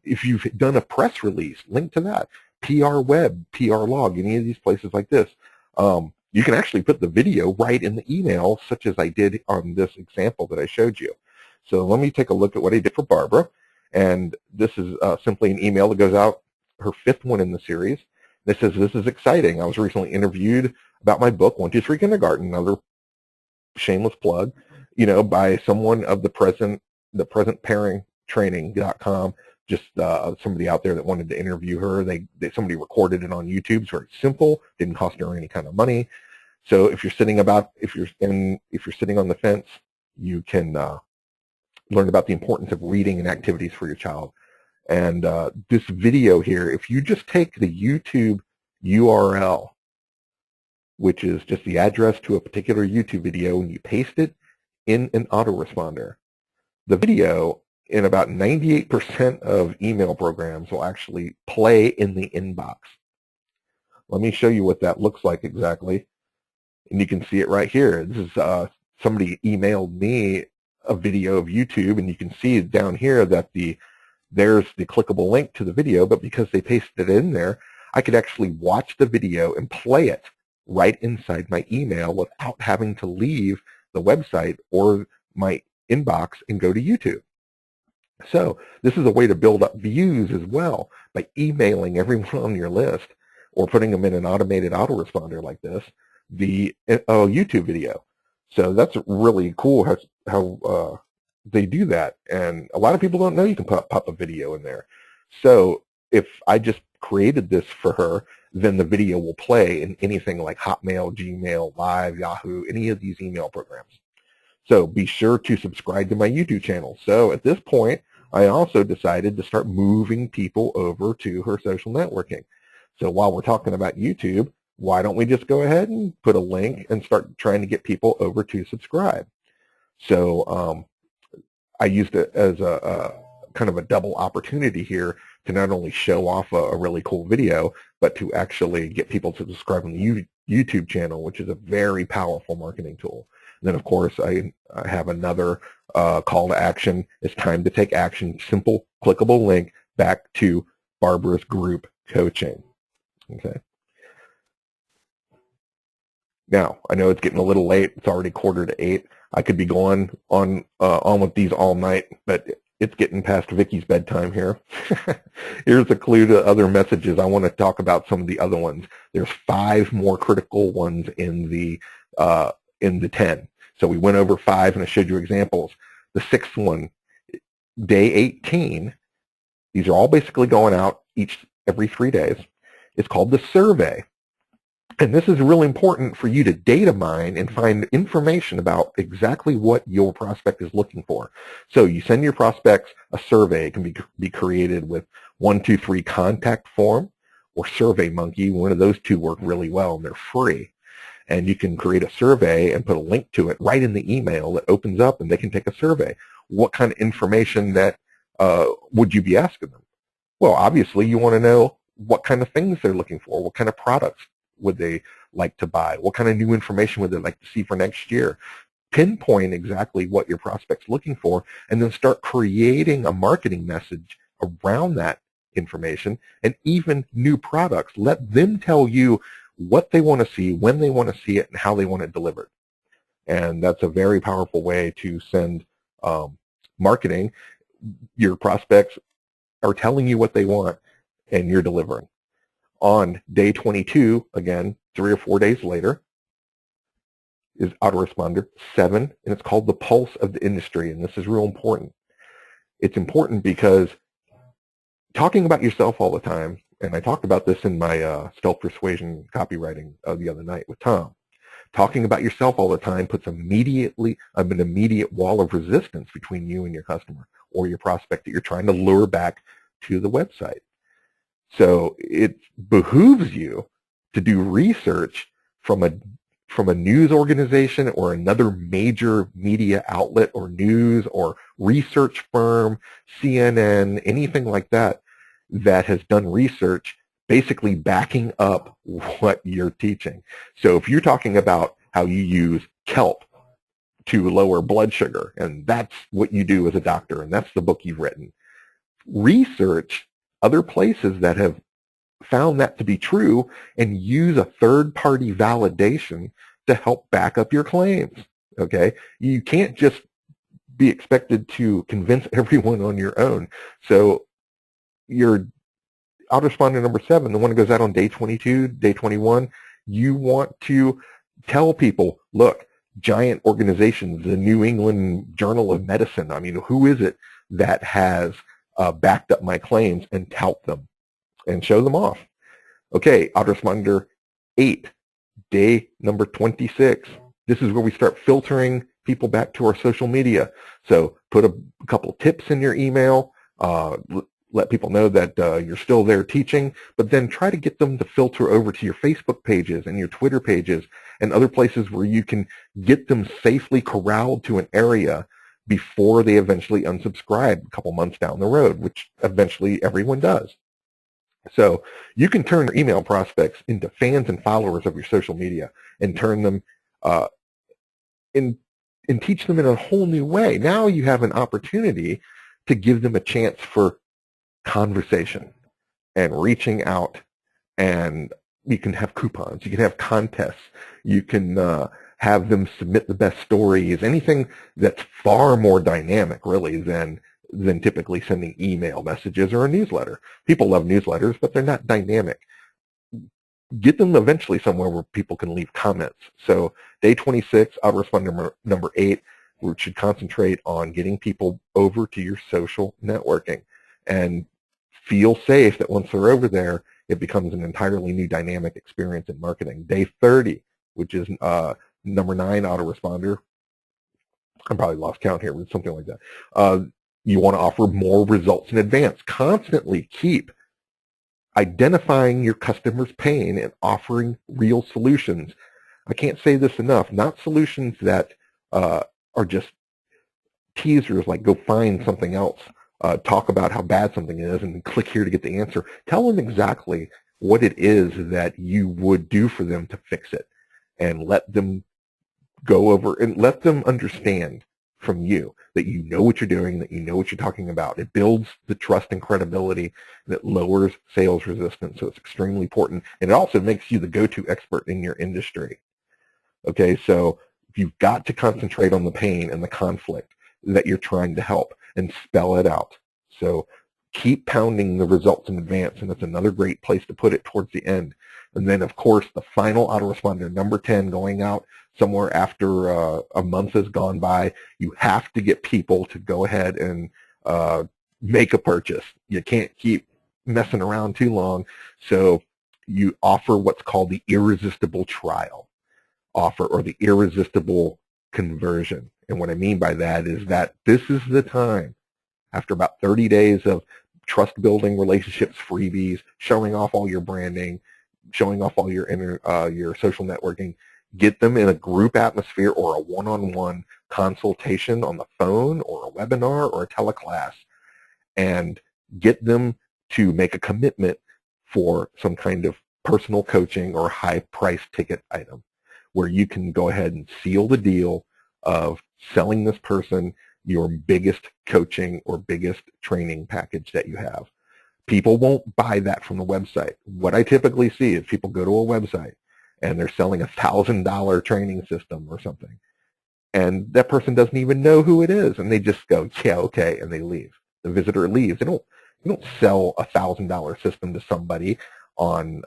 If you've done a press release, link to that. PR Web, PR Log, any of these places like this. You can actually put the video right in the email, such as I did on this example that I showed you. So let me take a look at what I did for Barbara. And this is simply an email that goes out, her fifth one in the series. That says, this is exciting. I was recently interviewed about my book, 1, 2, 3 Kindergarten, another shameless plug, by someone of the present parentingtraining.com. Just somebody out there that wanted to interview her. Somebody recorded it on YouTube. It's very simple. Didn't cost her any kind of money. So if you're sitting on the fence, you can learn about the importance of reading and activities for your child. And this video here, if you just take the YouTube URL, which is just the address to a particular YouTube video, and you paste it in an autoresponder, the video in about 98% of email programs will actually play in the inbox. Let me show you what that looks like exactly. And you can see it right here. This is somebody emailed me a video of YouTube, and you can see down here that there's the clickable link to the video, but because they pasted it in there, I could actually watch the video and play it right inside my email without having to leave the website or my inbox and go to YouTube. So this is a way to build up views as well by emailing everyone on your list or putting them in an automated autoresponder like this, the YouTube video. So that's really cool how they do that. And a lot of people don't know you can pop a video in there. So if I just created this for her, then the video will play in anything like Hotmail, Gmail, Live, Yahoo, any of these email programs. So be sure to subscribe to my YouTube channel. So at this point, I also decided to start moving people over to her social networking. So while we're talking about YouTube, why don't we just go ahead and put a link and start trying to get people over to subscribe? So I used it as a kind of a double opportunity here to not only show off a really cool video, but to actually get people to subscribe on the YouTube channel, which is a very powerful marketing tool. And then, of course, I have another call to action. It's time to take action. Simple, clickable link back to Barbara's group coaching. Okay. Now, I know it's getting a little late. It's already 7:45. I could be going on with these all night, but it's getting past Vicky's bedtime here. Here's a clue to other messages. I want to talk about some of the other ones. There's 5 more critical ones in the 10. So we went over 5, and I showed you examples. The 6th one, day 18. These are all basically going out every 3 days. It's called the survey. And this is really important for you to data mine and find information about exactly what your prospect is looking for. So you send your prospects a survey. It can be created with 123 contact form or SurveyMonkey. One of those two work really well, and they're free. And you can create a survey and put a link to it right in the email that opens up, and they can take a survey. What kind of information that would you be asking them? Well, obviously, you want to know what kind of things they're looking for, what kind of products would they like to buy, what kind of new information would they like to see for next year. Pinpoint exactly what your prospect's looking for, and then start creating a marketing message around that information, and even new products. Let them tell you what they want to see, when they want to see it, and how they want it delivered. And that's a very powerful way to send marketing. Your prospects are telling you what they want, and you're delivering. On day 22, again, 3 or 4 days later, is autoresponder 7, and it's called the pulse of the industry, and this is real important. It's important because talking about yourself all the time, and I talked about this in my stealth persuasion copywriting the other night with Tom, talking about yourself all the time puts an immediate wall of resistance between you and your customer or your prospect that you're trying to lure back to the website. So it behooves you to do research from a news organization or another major media outlet or news or research firm, CNN, anything like that, that has done research basically backing up what you're teaching. So if you're talking about how you use kelp to lower blood sugar, and that's what you do as a doctor, and that's the book you've written, research other places that have found that to be true and use a third-party validation to help back up your claims. Okay? You can't just be expected to convince everyone on your own. So your autoresponder number 7, the one that goes out on day 22, day 21, you want to tell people, look, giant organizations, the New England Journal of Medicine, I mean, who is it that has backed up my claims, and tout them and show them off. Okay, autoresponder 8, day number 26. This is where we start filtering people back to our social media. So put a couple tips in your email, let people know that you're still there teaching, but then try to get them to filter over to your Facebook pages and your Twitter pages and other places where you can get them safely corralled to an area before they eventually unsubscribe a couple months down the road, which eventually everyone does. So you can turn your email prospects into fans and followers of your social media and turn them and teach them in a whole new way. Now you have an opportunity to give them a chance for conversation and reaching out, and you can have coupons, you can have contests, you can have them submit the best stories, anything that's far more dynamic really than typically sending email messages or a newsletter. People love newsletters, but they're not dynamic. Get them eventually somewhere where people can leave comments. So day 26, autoresponder number 8, we should concentrate on getting people over to your social networking and feel safe that once they're over there, it becomes an entirely new dynamic experience in marketing. Day 30, which is number 9 autoresponder. I probably lost count here, but something like that. You want to offer more results in advance. Constantly keep identifying your customer's pain and offering real solutions. I can't say this enough. Not solutions that are just teasers like go find something else, talk about how bad something is, and click here to get the answer. Tell them exactly what it is that you would do for them to fix it, and let them go over and let them understand from you that you know what you're doing, that you know what you're talking about. It builds the trust and credibility that lowers sales resistance, so it's extremely important. And it also makes you the go-to expert in your industry. Okay, so you've got to concentrate on the pain and the conflict that you're trying to help and spell it out. So keep pounding the results in advance, and that's another great place to put it towards the end. And then, of course, the final autoresponder, number 10, going out somewhere after a month has gone by. You have to get people to go ahead and make a purchase. You can't keep messing around too long. So you offer what's called the irresistible trial offer, or the irresistible conversion. And what I mean by that is that this is the time, after about 30 days of trust building, relationships, freebies, showing off all your branding, showing off all your social networking, get them in a group atmosphere or a one-on-one consultation on the phone or a webinar or a teleclass, and get them to make a commitment for some kind of personal coaching or high price ticket item, where you can go ahead and seal the deal of selling this person your biggest coaching or biggest training package that you have. People won't buy that from the website. What I typically see is people go to a website and they're selling $1,000 training system or something, and that person doesn't even know who it is, and they just go, yeah, okay, and they leave. The visitor leaves. You don't sell a $1,000 system to somebody on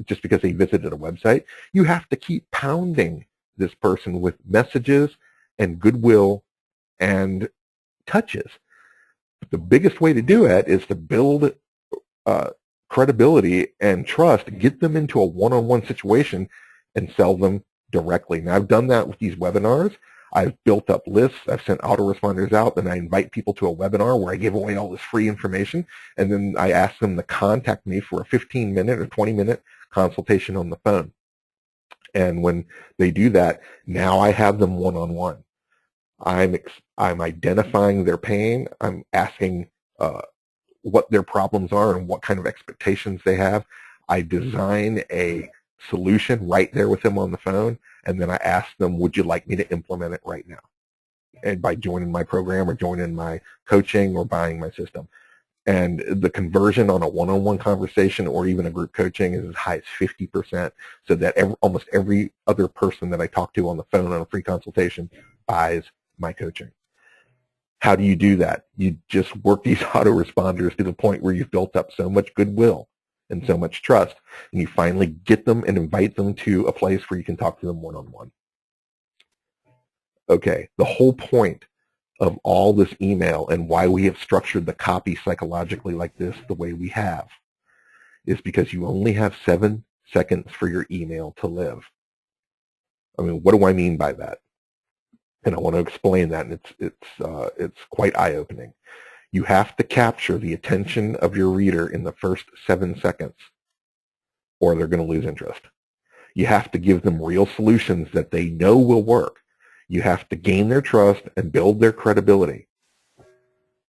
just because they visited a website. You have to keep pounding this person with messages and goodwill and touches. The biggest way to do it is to build credibility and trust, get them into a one-on-one situation, and sell them directly. Now, I've done that with these webinars. I've built up lists. I've sent autoresponders out, and I invite people to a webinar where I give away all this free information, and then I ask them to contact me for a 15-minute or 20-minute consultation on the phone. And when they do that, now I have them one-on-one. I'm identifying their pain. I'm asking what their problems are and what kind of expectations they have. I design a solution right there with them on the phone, and then I ask them, would you like me to implement it right now? And by joining my program or joining my coaching or buying my system. And the conversion on a one-on-one conversation or even a group coaching is as high as 50%, so that almost every other person that I talk to on the phone on a free consultation buys my coaching. How do you do that? You just work these autoresponders to the point where you've built up so much goodwill and so much trust, and you finally get them and invite them to a place where you can talk to them one-on-one. Okay, the whole point of all this email and why we have structured the copy psychologically like this the way we have is because you only have 7 seconds for your email to live. I mean, what do I mean by that? And I want to explain that, and it's quite eye-opening. You have to capture the attention of your reader in the first 7 seconds, or they're going to lose interest. You have to give them real solutions that they know will work. You have to gain their trust and build their credibility,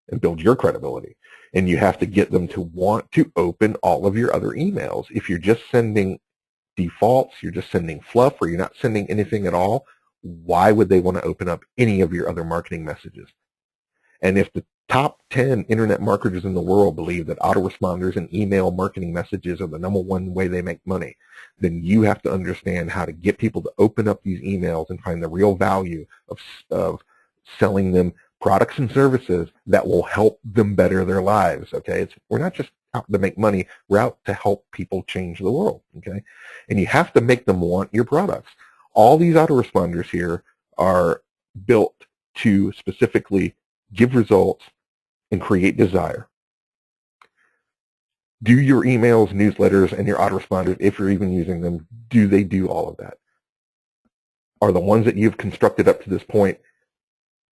and build your credibility. And you have to get them to want to open all of your other emails. If you're just sending defaults, you're just sending fluff, or you're not sending anything at all, why would they want to open up any of your other marketing messages? And if the top 10 internet marketers in the world believe that autoresponders and email marketing messages are the #1 way they make money, then you have to understand how to get people to open up these emails and find the real value of selling them products and services that will help them better their lives. Okay, we're not just out to make money, we're out to help people change the world. Okay, and you have to make them want your products. All these autoresponders here are built to specifically give results and create desire. Do your emails, newsletters, and your autoresponders, if you're even using them, do they do all of that? Are the ones that you've constructed up to this point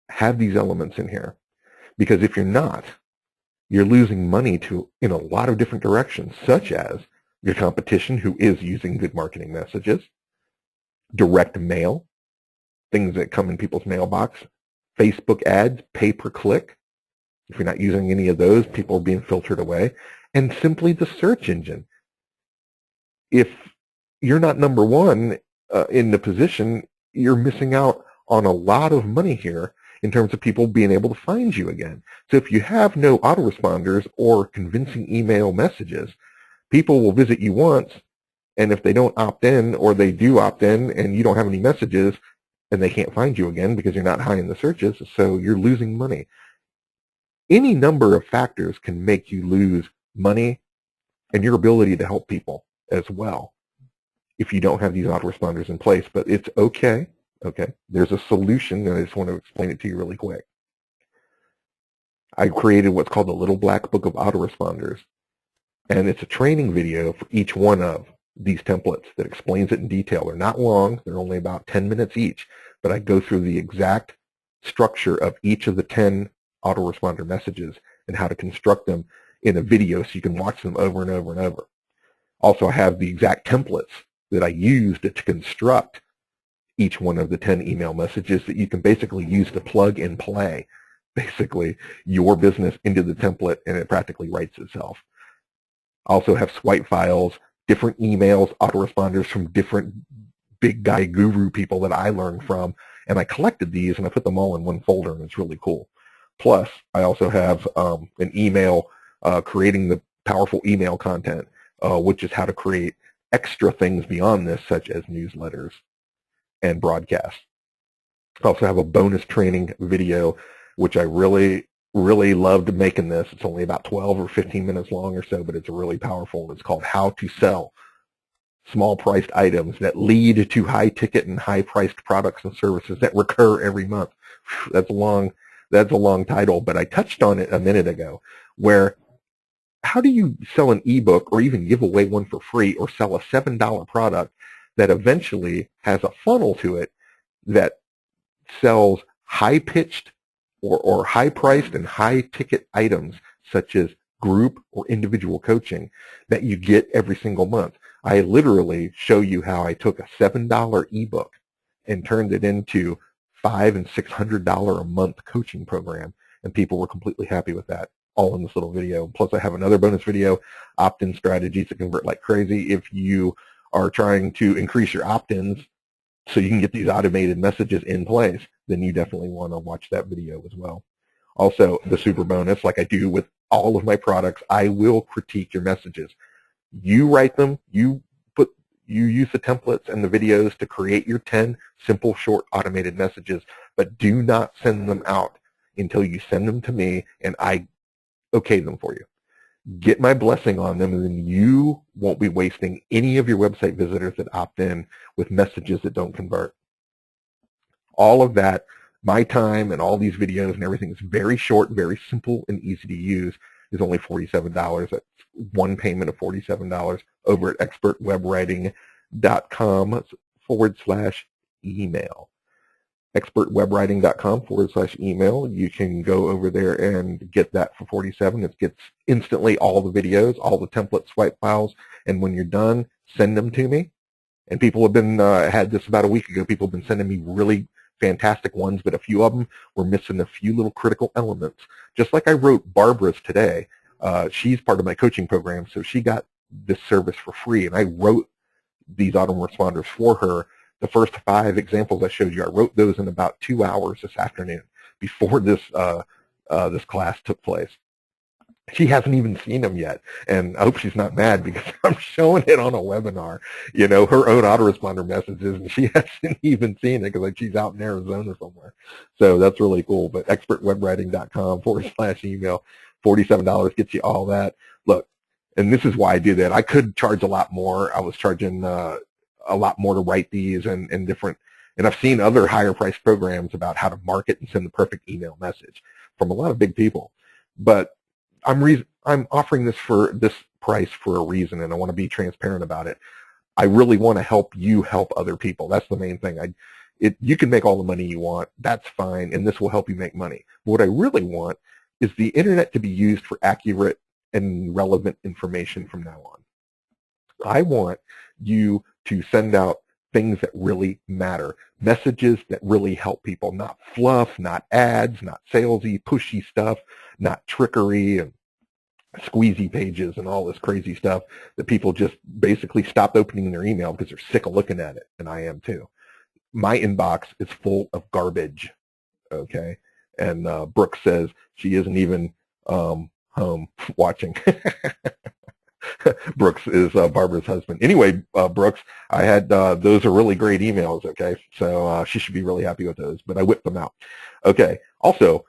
have these elements in here? Because if you're not, you're losing money in a lot of different directions, such as your competition, who is using good marketing messages, direct mail, things that come in people's mailbox, Facebook ads, pay-per-click. If you're not using any of those, people are being filtered away. And simply the search engine. If you're not number one in the position, you're missing out on a lot of money here in terms of people being able to find you again. So if you have no autoresponders or convincing email messages, people will visit you once, and if they don't opt in, or they do opt in and you don't have any messages, and they can't find you again because you're not high in the searches, so you're losing money. Any number of factors can make you lose money and your ability to help people as well if you don't have these autoresponders in place. But it's okay. Okay, there's a solution, and I just want to explain it to you really quick. I created what's called the Little Black Book of Autoresponders, and it's a training video for each one of these templates that explains it in detail. They're not long. They're only about 10 minutes each, but I go through the exact structure of each of the 10 autoresponder messages and how to construct them in a video so you can watch them over and over and over. Also, I have the exact templates that I used to construct each one of the 10 email messages that you can basically use to plug and play basically your business into the template, and it practically writes itself. I also have swipe files, different emails, autoresponders from different big guy guru people that I learned from, and I collected these and I put them all in one folder, and it's really cool. Plus, I also have an email creating the powerful email content, which is how to create extra things beyond this, such as newsletters and broadcasts. I also have a bonus training video, which I really loved making this. It's only about 12 or 15 minutes long or so, but it's really powerful. It's called How to Sell Small Priced Items That Lead to High Ticket and High Priced Products and Services That Recur Every Month. That's a long title, but I touched on it a minute ago, where how do you sell an ebook or even give away one for free or sell a $7 product that eventually has a funnel to it that sells high-pitched or high-priced and high-ticket items such as group or individual coaching that you get every single month? I literally show you how I took a $7 ebook and turned it into $500 and $600 a month coaching program, and people were completely happy with that, all in this little video. Plus, I have another bonus video, opt-in strategies to convert like crazy. If you are trying to increase your opt-ins so you can get these automated messages in place, then you definitely want to watch that video as well. Also, the super bonus, like I do with all of my products, I will critique your messages. You write them, you use the templates and the videos to create your 10 simple, short, automated messages, but do not send them out until you send them to me and I okay them for you. Get my blessing on them, and then you won't be wasting any of your website visitors that opt in with messages that don't convert. All of that, my time and all these videos and everything is very short, very simple, and easy to use, is only $47. That's one payment of $47 over at expertwebwriting.com/email. expertwebwriting.com/email. You can go over there and get that for $47. It gets instantly all the videos, all the template swipe files, and when you're done, send them to me. And people have been, had this about a week ago, people have been sending me really fantastic ones, but a few of them were missing a few little critical elements. Just like I wrote Barbara's today. She's part of my coaching program, so she got this service for free, and I wrote these autoresponders for her. The first 5 examples I showed you, I wrote those in about 2 hours this afternoon before this this class took place. She hasn't even seen them yet, and I hope she's not mad because I'm showing it on a webinar, you know, her own autoresponder messages, and she hasn't even seen it because like she's out in Arizona somewhere. So that's really cool. But expertwebwriting.com/email, $47 gets you all that. Look, and this is why I do that. I could charge a lot more. I was charging a lot more to write these and different, and I've seen other higher priced programs about how to market and send the perfect email message from a lot of big people. But I'm offering this for this price for a reason, and I want to be transparent about it. I really want to help you help other people. That's the main thing. You can make all the money you want. That's fine, and this will help you make money. But what I really want is the internet to be used for accurate and relevant information from now on. I want you to send out things that really matter, messages that really help people, not fluff, not ads, not salesy, pushy stuff, not trickery and squeezy pages and all this crazy stuff that people just basically stopped opening their email because they're sick of looking at it, and I am too. My inbox is full of garbage, okay? And Brooke says she isn't even home watching. Brooks is Barbara's husband. Anyway, Brooks, I had those are really great emails, okay? So she should be really happy with those, but I whipped them out. Okay, also,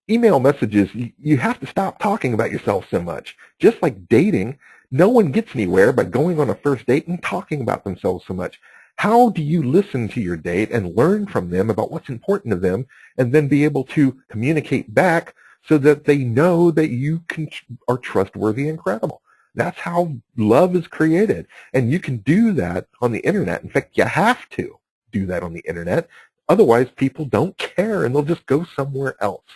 email messages, you have to stop talking about yourself so much. Just like dating, no one gets anywhere by going on a first date and talking about themselves so much. How do you listen to your date and learn from them about what's important to them and then be able to communicate back so that they know that you are trustworthy and credible? That's how love is created. And you can do that on the internet. In fact, you have to do that on the internet. Otherwise, people don't care and they'll just go somewhere else.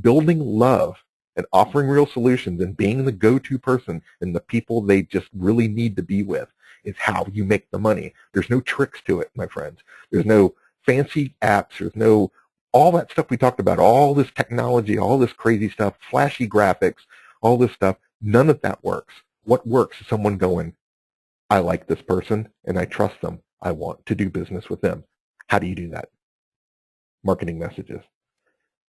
Building love and offering real solutions and being the go-to person and the people they just really need to be with is how you make the money. There's no tricks to it, my friends. There's no fancy apps. There's no all that stuff we talked about, all this technology, all this crazy stuff, flashy graphics, all this stuff. None of that works. What works is someone going, I like this person and I trust them. I want to do business with them. How do you do that? Marketing messages.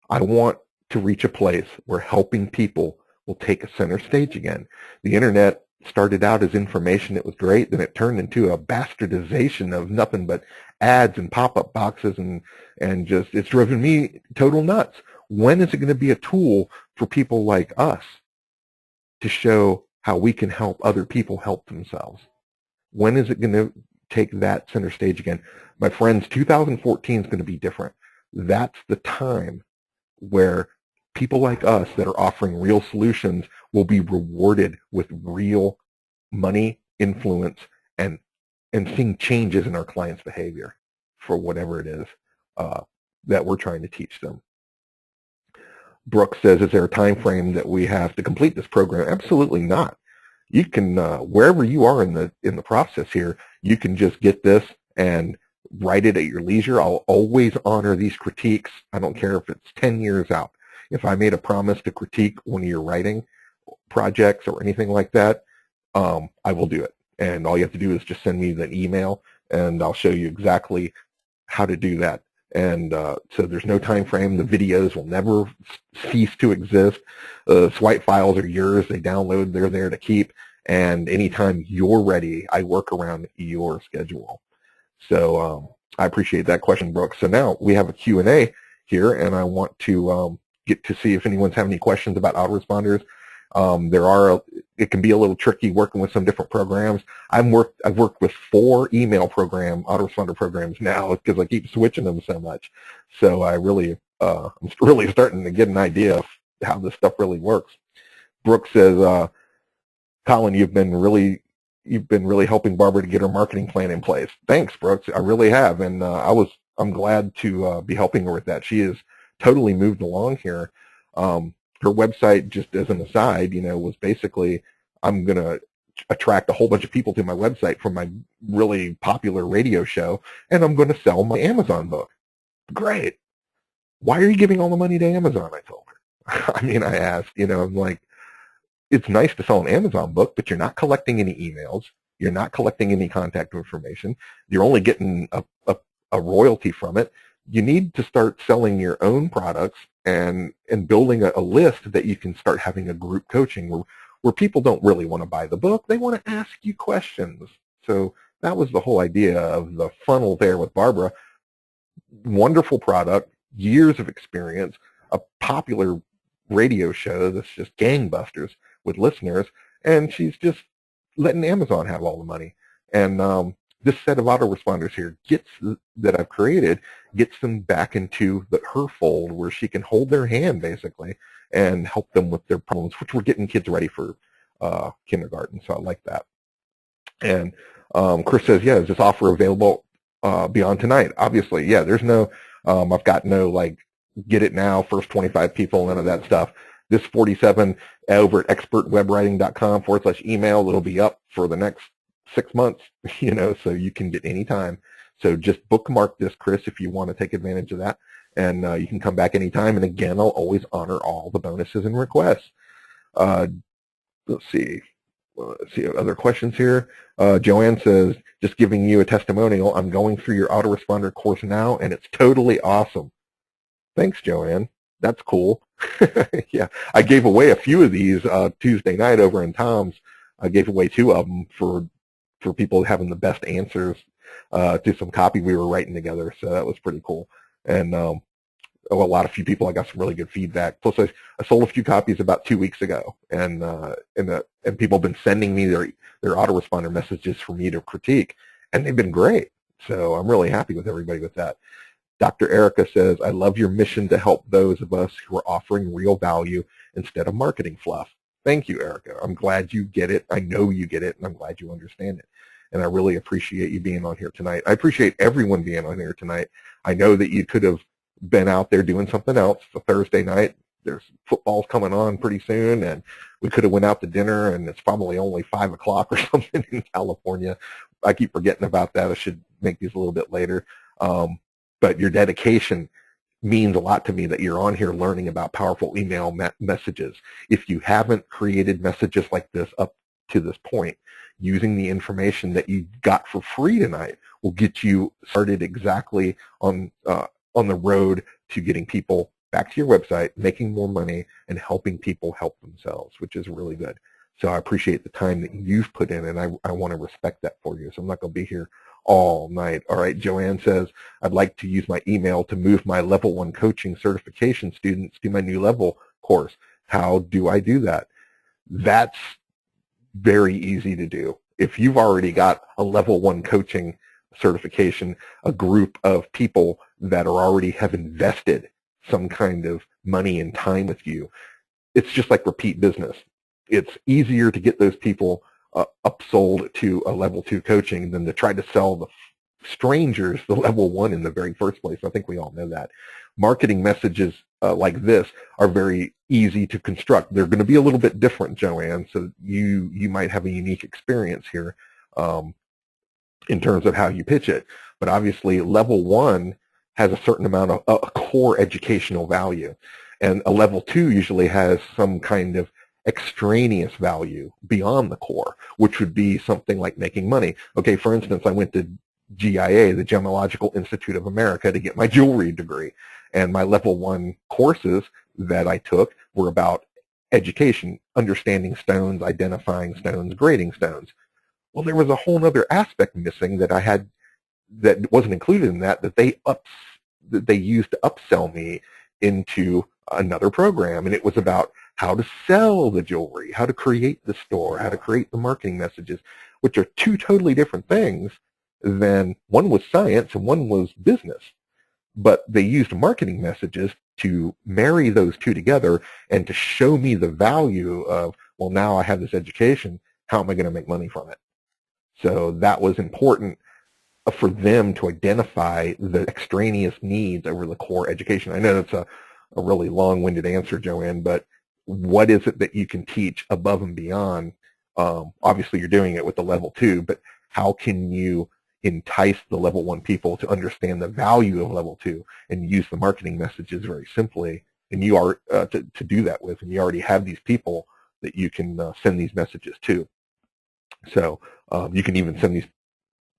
I want to reach a place where helping people will take a center stage again. The internet started out as information. It was great. Then it turned into a bastardization of nothing but ads and pop-up boxes and just, it's driven me total nuts. When is it going to be a tool for people like us to show how we can help other people help themselves? When is it going to take that center stage again? My friends, 2014 is going to be different. That's the time where people like us that are offering real solutions will be rewarded with real money, influence, and seeing changes in our clients' behavior for whatever it is that we're trying to teach them. Brooke says, is there a time frame that we have to complete this program? Absolutely not. You can, wherever you are in the process here, you can just get this and write it at your leisure. I'll always honor these critiques. I don't care if it's 10 years out. If I made a promise to critique one of your writing projects or anything like that, I will do it. And all you have to do is just send me the email, and I'll show you exactly how to do that. And so there's no time frame. The videos will never cease to exist. Swipe files are yours. They download. They're there to keep. And anytime you're ready, I work around your schedule. So I appreciate that question, Brooke. So now we have a Q&A here, and I want to get to see if anyone's having any questions about autoresponders. It can be a little tricky working with some different programs. I've worked with 4 email autoresponder programs now because I keep switching them so much. So I really, I'm really starting to get an idea of how this stuff really works. Brooke says, Colin, you've been really helping Barbara to get her marketing plan in place. Thanks, Brooks. I really have, and I'm glad to be helping her with that. She has totally moved along here. Her website, just as an aside, was basically, I'm going to attract a whole bunch of people to my website from my really popular radio show, and I'm going to sell my Amazon book. Great. Why are you giving all the money to Amazon? I told her. I mean, I asked, I'm like, it's nice to sell an Amazon book, but you're not collecting any emails. You're not collecting any contact information. You're only getting a royalty from it. You need to start selling your own products and building a list that you can start having a group coaching where people don't really want to buy the book. They want to ask you questions. So that was the whole idea of the funnel there with Barbara. Wonderful product, years of experience, a popular radio show that's just gangbusters with listeners, and she's just letting Amazon have all the money. And this set of autoresponders here that I've created gets them back into her fold where she can hold their hand basically and help them with their problems, which we're getting kids ready for kindergarten. So I like that. And Chris says, yeah, is this offer available beyond tonight? Obviously, yeah, there's no, I've got no like get it now, first 25 people, none of that stuff. This 47 over at expertwebwriting.com/email, it'll be up for the next 6 months, so you can get any time. So just bookmark this, Chris, if you want to take advantage of that. And you can come back anytime. And again, I'll always honor all the bonuses and requests. Let's see. Let's see other questions here. Joanne says, just giving you a testimonial. I'm going through your autoresponder course now, and it's totally awesome. Thanks, Joanne. That's cool. Yeah, I gave away a few of these Tuesday night over in Tom's. I gave away 2 of them for people having the best answers to some copy we were writing together. So that was pretty cool. And a few people, I got some really good feedback. Plus, I sold a few copies about 2 weeks ago, and people have been sending me their autoresponder messages for me to critique, and they've been great. So I'm really happy with everybody with that. Dr. Erica says, I love your mission to help those of us who are offering real value instead of marketing fluff. Thank you, Erica. I'm glad you get it. I know you get it, and I'm glad you understand it. And I really appreciate you being on here tonight. I appreciate everyone being on here tonight. I know that you could have been out there doing something else. It's a Thursday night. There's football's coming on pretty soon, and we could have went out to dinner, and it's probably only 5 o'clock or something in California. I keep forgetting about that. I should make these a little bit later. But your dedication means a lot to me, that you're on here learning about powerful email messages. If you haven't created messages like this up to this point, using the information that you got for free tonight will get you started exactly on the road to getting people back to your website, making more money, and helping people help themselves, which is really good. So I appreciate the time that you've put in, and I want to respect that for you. So I'm not going to be here all night. All right, Joanne says, I'd like to use my email to move my level 1 coaching certification students to my new level course. How do I do that? That's very easy to do. If you've already got a level 1 coaching certification, a group of people that are already have invested some kind of money and time with you, it's just like repeat business. It's easier to get those people upsold to a level 2 coaching than to try to sell the strangers the level 1 in the very first place. I think we all know that. Marketing messages like this are very easy to construct. They're going to be a little bit different, Joanne, so you might have a unique experience here in terms of how you pitch it. But obviously, level 1 has a certain amount of core educational value, and a level 2 usually has some kind of extraneous value beyond the core, which would be something like making money. Okay, for instance, I went to GIA, the Gemological Institute of America, to get my jewelry degree, and my level 1 courses that I took were about education, understanding stones, identifying stones, grading stones. Well, there was a whole other aspect missing that I had that wasn't included in that they used to upsell me into another program, and it was about how to sell the jewelry, how to create the store, how to create the marketing messages, which are 2 totally different things. Than one was science and one was business. But they used marketing messages to marry those 2 together and to show me the value of, well, now I have this education, how am I going to make money from it? So that was important for them to identify the extraneous needs over the core education. I know that's a really long-winded answer, Joanne, but what is it that you can teach above and beyond? Obviously, you're doing it with the level 2, but how can you entice the level 1 people to understand the value of level 2 and use the marketing messages very simply? And you are to do that with, and you already have these people that you can send these messages to. So you can even send these.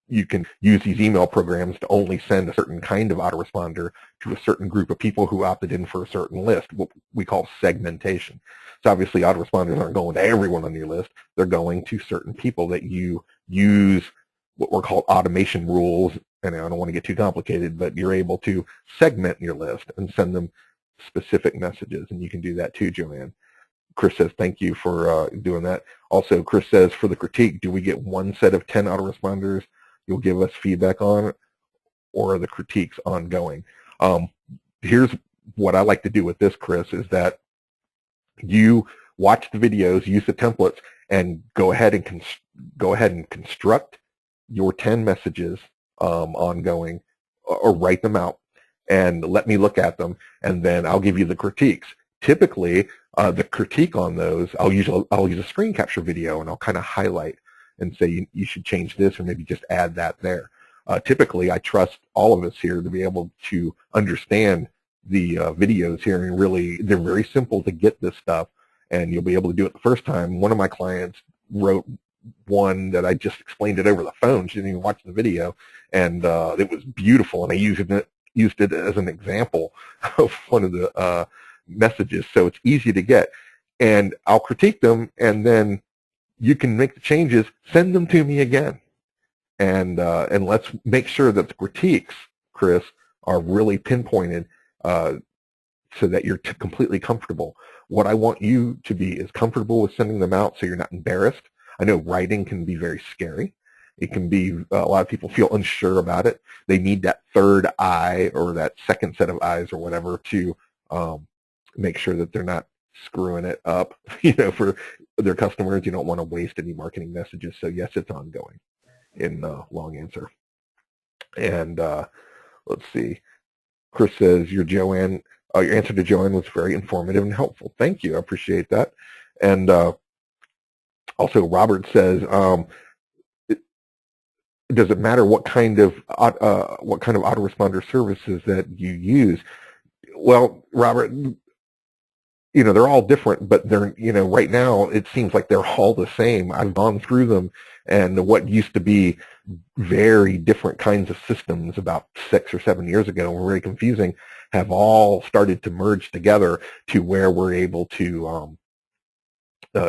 You can use these email programs to only send a certain kind of autoresponder to a certain group of people who opted in for a certain list, what we call segmentation. So obviously autoresponders aren't going to everyone on your list. They're going to certain people that you use what were called automation rules, and I don't want to get too complicated, but you're able to segment your list and send them specific messages, and you can do that too, Joanne. Chris says, thank you for doing that. Also, Chris says, for the critique, do we get one set of 10 autoresponders you'll give us feedback on, or are the critiques ongoing? Here's what I like to do with this, Chris, is that you watch the videos, use the templates, and go ahead and construct your 10 messages ongoing, or write them out and let me look at them, and then I'll give you the critiques. Typically, the critique on those, I'll use a screen capture video, and I'll kind of highlight and say you should change this or maybe just add that there. Typically, I trust all of us here to be able to understand the videos here, and really, they're very simple to get this stuff, and you'll be able to do it the first time. One of my clients wrote one that I just explained it over the phone. She didn't even watch the video, and it was beautiful, and I used it as an example of one of the messages, so it's easy to get. And I'll critique them, and then you can make the changes, send them to me again, and let's make sure that the critiques, Chris, are really pinpointed so that you're completely comfortable. What I want you to be is comfortable with sending them out so you're not embarrassed. I know writing can be very scary. It can be, a lot of people feel unsure about it. They need that third eye or that second set of eyes or whatever to make sure that they're not screwing it up, for their customers. You don't want to waste any marketing messages. So yes, it's ongoing in long answer. And let's see. Chris says, your answer to Joanne was very informative and helpful. Thank you. I appreciate that. And also, Robert says, does it matter what kind of autoresponder services that you use? Well, Robert, they're all different, but they're, right now it seems like they're all the same. I've gone through them, and what used to be very different kinds of systems about 6 or 7 years ago were very confusing, have all started to merge together to where we're able to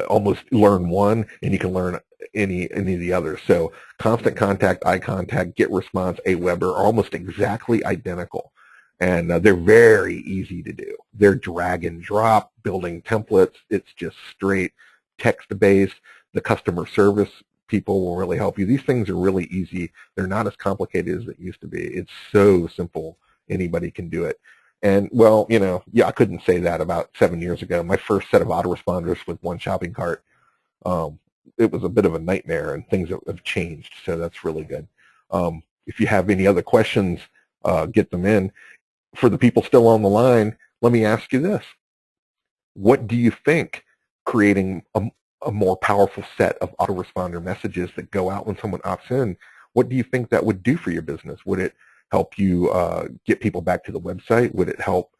almost learn one, and you can learn any of the others. So Constant Contact, iContact, GetResponse, Aweber are almost exactly identical. And they're very easy to do. They're drag and drop, building templates. It's just straight text-based. The customer service people will really help you. These things are really easy. They're not as complicated as it used to be. It's so simple. Anybody can do it. And, well, I couldn't say that about 7 years ago. My first set of autoresponders with one shopping cart, it was a bit of a nightmare, and things have changed, so that's really good. If you have any other questions, get them in. For the people still on the line, let me ask you this. What do you think creating a more powerful set of autoresponder messages that go out when someone opts in, what do you think that would do for your business? Would it help you get people back to the website? Would it help?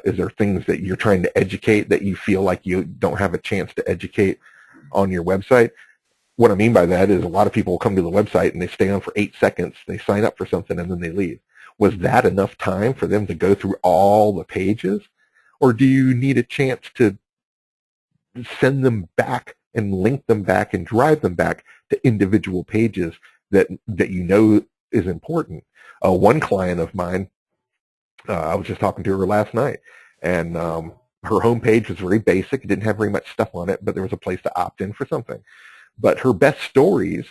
Is there things that you're trying to educate that you feel like you don't have a chance to educate on your website? What I mean by that is a lot of people come to the website and they stay on for 8 seconds, they sign up for something, and then they leave. Was that enough time for them to go through all the pages? Or do you need a chance to send them back and link them back and drive them back to individual pages that is important? One client of mine, I was just talking to her last night, and her homepage was very basic. It didn't have very much stuff on it, but there was a place to opt in for something. But her best stories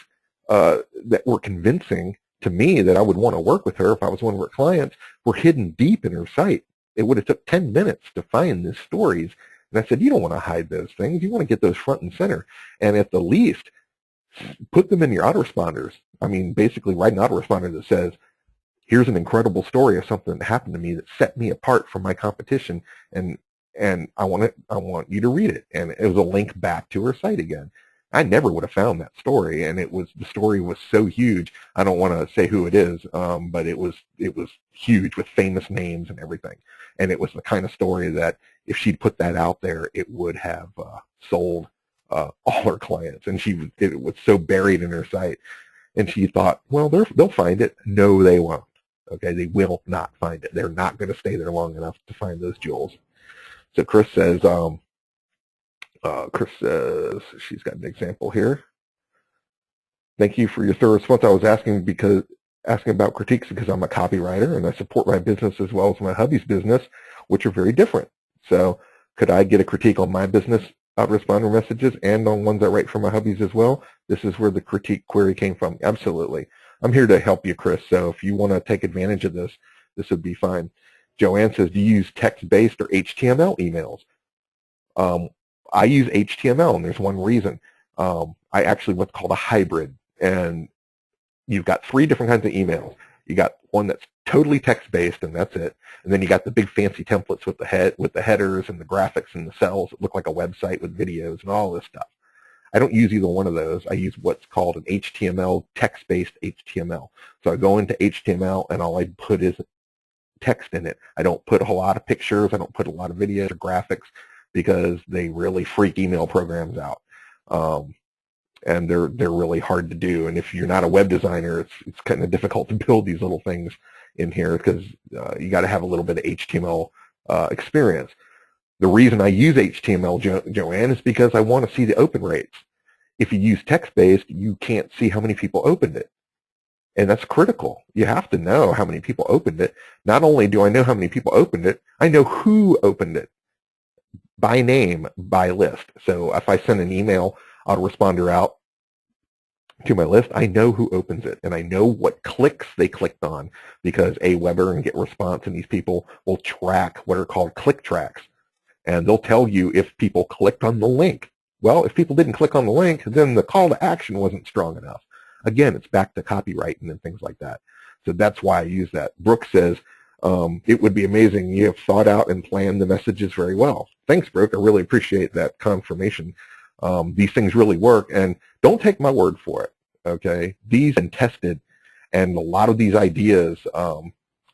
that were convincing to me that I would want to work with her if I was one of her clients were hidden deep in her site. It would have took 10 minutes to find these stories. And I said, you don't want to hide those things. You want to get those front and center. And at the least, put them in your autoresponders. I mean, basically write an autoresponder that says, here's an incredible story of something that happened to me that set me apart from my competition, and I want you to read it. And it was a link back to her site again. I never would have found that story, and the story was so huge. I don't want to say who it is, but it was huge with famous names and everything. And it was the kind of story that if she'd put that out there, it would have sold all her clients. And it was so buried in her site. And she thought, well, they'll find it. No, they won't. Okay, they will not find it. They're not going to stay there long enough to find those jewels. So Chris says, she's got an example here. Thank you for your thorough response. I was asking about critiques because I'm a copywriter and I support my business as well as my hubby's business, which are very different. So could I get a critique on my business autoresponder messages and on ones I write for my hubby's as well? This is where the critique query came from. Absolutely. I'm here to help you, Chris. So if you want to take advantage of this, this would be fine. Joanne says, do you use text-based or HTML emails? I use HTML, and there's one reason. I actually what's called a hybrid, and you've got 3 different kinds of emails. You got one that's totally text-based, and that's it. And then you got the big fancy templates with the headers and the graphics and the cells that look like a website with videos and all this stuff. I don't use either one of those. I use what's called an HTML, text-based HTML. So I go into HTML and all I put is text in it. I don't put a whole lot of pictures. I don't put a lot of videos or graphics because they really freak email programs out. And they're really hard to do. And if you're not a web designer, it's kind of difficult to build these little things in here because you got to have a little bit of HTML experience. The reason I use HTML, Joanne, is because I want to see the open rates. If you use text-based, you can't see how many people opened it. And that's critical. You have to know how many people opened it. Not only do I know how many people opened it, I know who opened it by name, by list. So if I send an email autoresponder out to my list, I know who opens it, and I know what clicks they clicked on because Aweber and GetResponse and these people will track what are called click tracks. And they'll tell you if people clicked on the link. Well, if people didn't click on the link, then the call to action wasn't strong enough. Again, it's back to copywriting and things like that. So that's why I use that. Brooke says, it would be amazing. You have thought out and planned the messages very well. Thanks, Brooke. I really appreciate that confirmation. These things really work, and don't take my word for it, okay? These have been tested, and a lot of these ideas are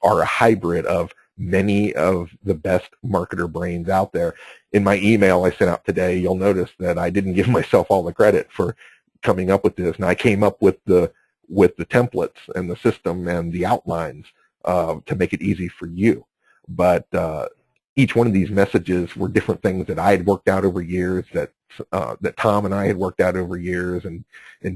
a hybrid of many of the best marketer brains out there. In my email I sent out today, you'll notice that I didn't give myself all the credit for coming up with this, and I came up with the templates and the system and the outlines to make it easy for you. But each one of these messages were different things that I had worked out over years, that Tom and I had worked out over years, and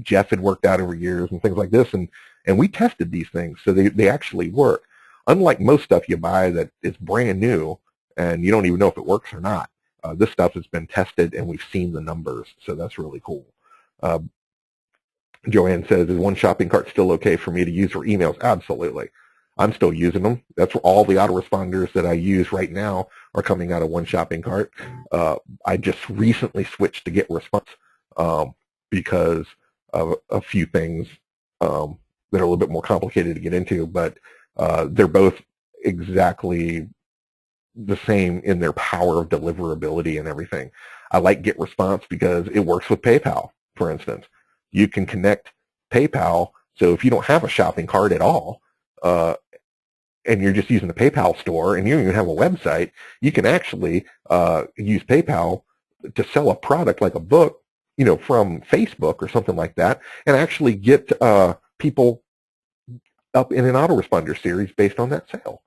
Jeff had worked out over years, and things like this. And we tested these things, so they actually work. Unlike most stuff you buy that is brand new and you don't even know if it works or not, this stuff has been tested and we've seen the numbers, so that's really cool. Joanne says, is one shopping cart still okay for me to use for emails? Absolutely. I'm still using them. That's where all the autoresponders that I use right now are coming out of one shopping cart. I just recently switched to GetResponse because of a few things that are a little bit more complicated to get into, but they're both exactly the same in their power of deliverability and everything. I like GetResponse because it works with PayPal, for instance. You can connect PayPal, so if you don't have a shopping cart at all, and you're just using the PayPal store and you don't even have a website, you can actually use PayPal to sell a product like a book, from Facebook or something like that, and actually get people up in an autoresponder series based on that sale.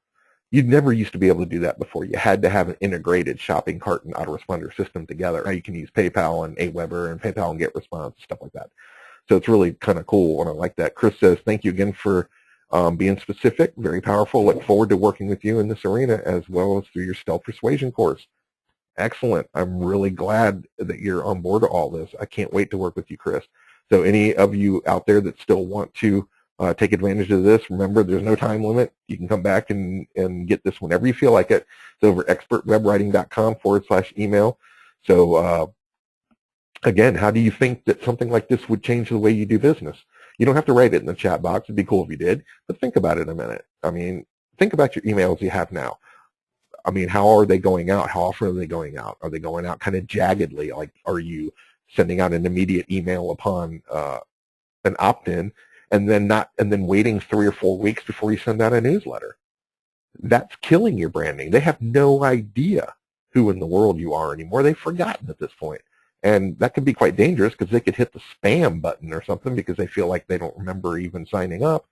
You never used to be able to do that before. You had to have an integrated shopping cart and autoresponder system together. Now you can use PayPal and Aweber and PayPal and GetResponse, stuff like that. So it's really kind of cool, and I like that. Chris says, thank you again for being specific, very powerful. Look forward to working with you in this arena as well as through your Stealth Persuasion course. Excellent. I'm really glad that you're on board with all this. I can't wait to work with you, Chris. So any of you out there that still want to take advantage of this, remember there's no time limit. You can come back and get this whenever you feel like it. It's over expertwebwriting.com/email. So again, how do you think that something like this would change the way you do business? You don't have to write it in the chat box. It'd be cool if you did, but think about it a minute. I mean, think about your emails you have now. I mean, how are they going out? How often are they going out? Are they going out kind of jaggedly? Like, are you sending out an immediate email upon an opt-in and then waiting 3 or 4 weeks before you send out a newsletter? That's killing your branding. They have no idea who in the world you are anymore. They've forgotten at this point. And that could be quite dangerous because they could hit the spam button or something because they feel like they don't remember even signing up,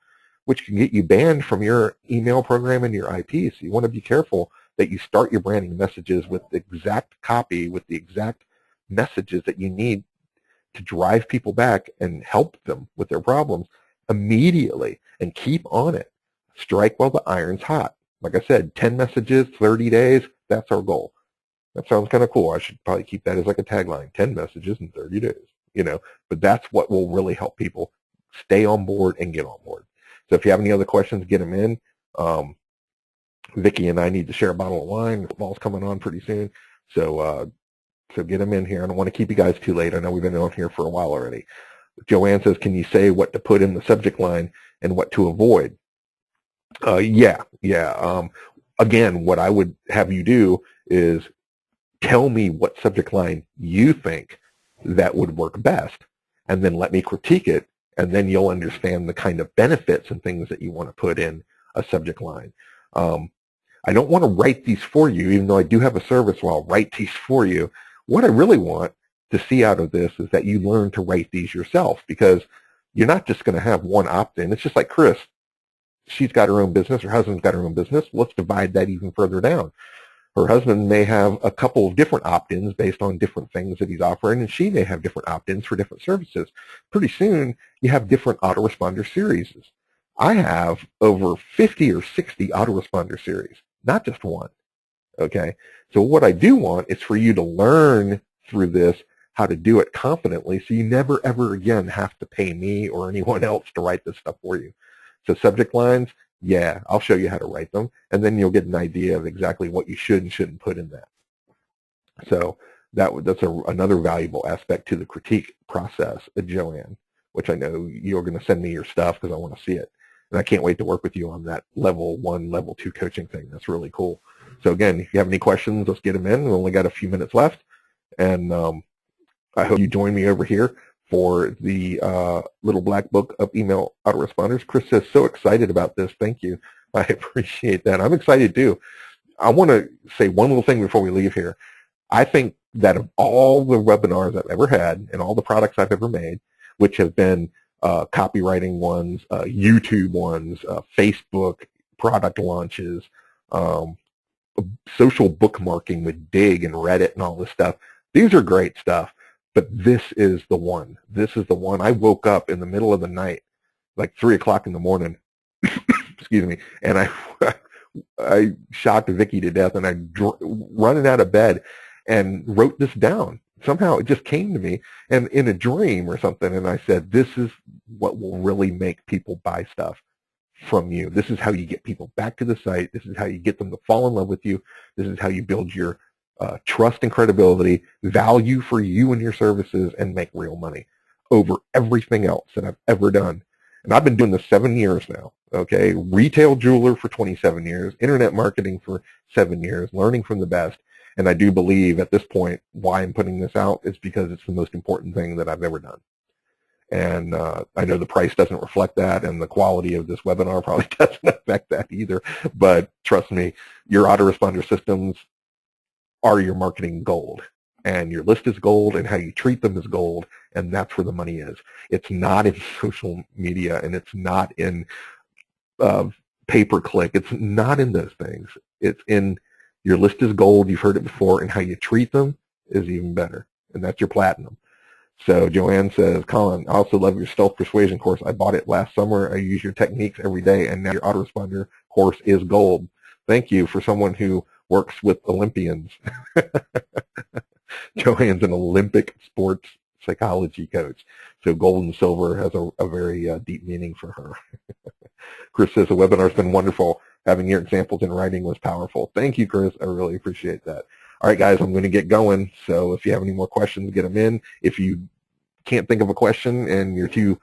which can get you banned from your email program and your IP. So you want to be careful that you start your branding messages with the exact copy, with the exact messages that you need to drive people back and help them with their problems immediately, and keep on it. Strike while the iron's hot. Like I said, 10 messages, 30 days, that's our goal. That sounds kind of cool. I should probably keep that as like a tagline, 10 messages in 30 days, but that's what will really help people stay on board and get on board. So if you have any other questions, get them in. Vicki and I need to share a bottle of wine. Football's coming on pretty soon. So get them in here. I don't want to keep you guys too late. I know we've been on here for a while already. Joanne says, can you say what to put in the subject line and what to avoid? Yeah. Again, what I would have you do is tell me what subject line you think that would work best, and then let me critique it, and then you'll understand the kind of benefits and things that you want to put in a subject line. I don't want to write these for you, even though I do have a service where I'll write these for you. What I really want to see out of this is that you learn to write these yourself, because you're not just going to have one opt-in. It's just like Chris. She's got her own business. Her husband's got her own business. Let's divide that even further down. Her husband may have a couple of different opt-ins based on different things that he's offering, and she may have different opt-ins for different services. Pretty soon, you have different autoresponder series. I have over 50 or 60 autoresponder series, not just one. Okay? So what I do want is for you to learn through this how to do it confidently, so you never, ever again have to pay me or anyone else to write this stuff for you. So subject lines, yeah, I'll show you how to write them, and then you'll get an idea of exactly what you should and shouldn't put in that. So that's another valuable aspect to the critique process, Joanne, which I know you're going to send me your stuff because I want to see it. And I can't wait to work with you on that level 1, level 2 coaching thing. That's really cool. So again, if you have any questions, let's get them in. We've only got a few minutes left. And I hope you join me over here for the little black book of email autoresponders. Chris is so excited about this. Thank you. I appreciate that. I'm excited too. I want to say one little thing before we leave here. I think that of all the webinars I've ever had and all the products I've ever made, which have been copywriting ones, YouTube ones, Facebook product launches, social bookmarking with Dig and Reddit and all this stuff, these are great stuff. But this is the one. This is the one. I woke up in the middle of the night, like 3 o'clock in the morning, excuse me, and I shocked Vicky to death, and I running out of bed and wrote this down. Somehow it just came to me, and in a dream or something, and I said, this is what will really make people buy stuff from you. This is how you get people back to the site. This is how you get them to fall in love with you. This is how you build your trust and credibility, value for you and your services, and make real money over everything else that I've ever done. And I've been doing this 7 years now, okay? Retail jeweler for 27 years, internet marketing for 7 years, learning from the best. And I do believe at this point why I'm putting this out is because it's the most important thing that I've ever done. And I know the price doesn't reflect that, and the quality of this webinar probably doesn't affect that either. But trust me, your autoresponder systems are your marketing gold, and your list is gold, and how you treat them is gold, and that's where the money is. It's not in social media, and it's not in pay-per-click. It's not in those things. It's in your list is gold. You've heard it before, and how you treat them is even better, and that's your platinum. So Joanne says, Colin, I also love your self-persuasion course. I bought it last summer. I use your techniques every day, and now your autoresponder course is gold. Thank you for someone who works with Olympians. Joanne's an Olympic sports psychology coach. So gold and silver has a very deep meaning for her. Chris says, the webinar's been wonderful. Having your examples in writing was powerful. Thank you, Chris. I really appreciate that. All right, guys, I'm going to get going. So if you have any more questions, get them in. If you can't think of a question and you're too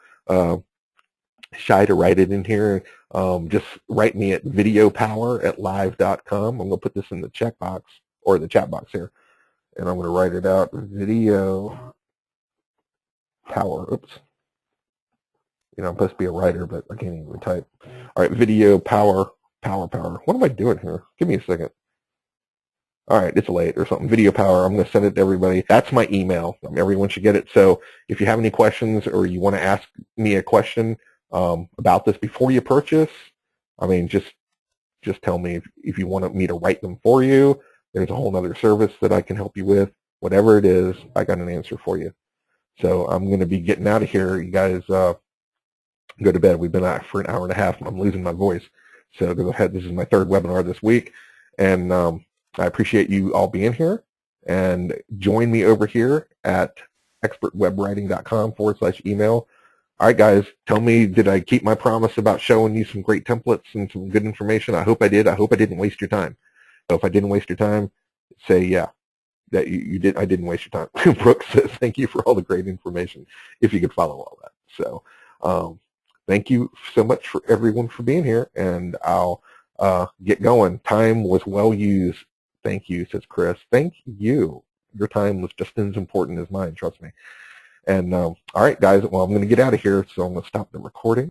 shy to write it in here, just write me at videopower@live.com. I'm going to put this in the chat box, or the chat box here, and I'm going to write it out, video power. Oops. You know, I'm supposed to be a writer, but I can't even type. All right, video power. What am I doing here? Give me a second. All right, it's late or something. Video power. I'm going to send it to everybody. That's my email. Everyone should get it. So if you have any questions or you want to ask me a question about this before you purchase, I mean, just tell me if you want me to write them for you. There's a whole other service that I can help you with. Whatever it is, I got an answer for you. So I'm going to be getting out of here. You guys go to bed. We've been out for an hour and a half. I'm losing my voice. So go ahead. This is my third webinar this week. And I appreciate you all being here. And join me over here at expertwebwriting.com/email. All right, guys, tell me, did I keep my promise about showing you some great templates and some good information? I hope I did. I hope I didn't waste your time. So if I didn't waste your time, say, yeah, that you did. I didn't waste your time. Brooke says, thank you for all the great information, if you could follow all that. So thank you so much for everyone for being here, and I'll get going. Time was well used. Thank you, says Chris. Thank you. your time was just as important as mine, trust me. And all right, guys, well, I'm going to get out of here, so I'm going to stop the recording.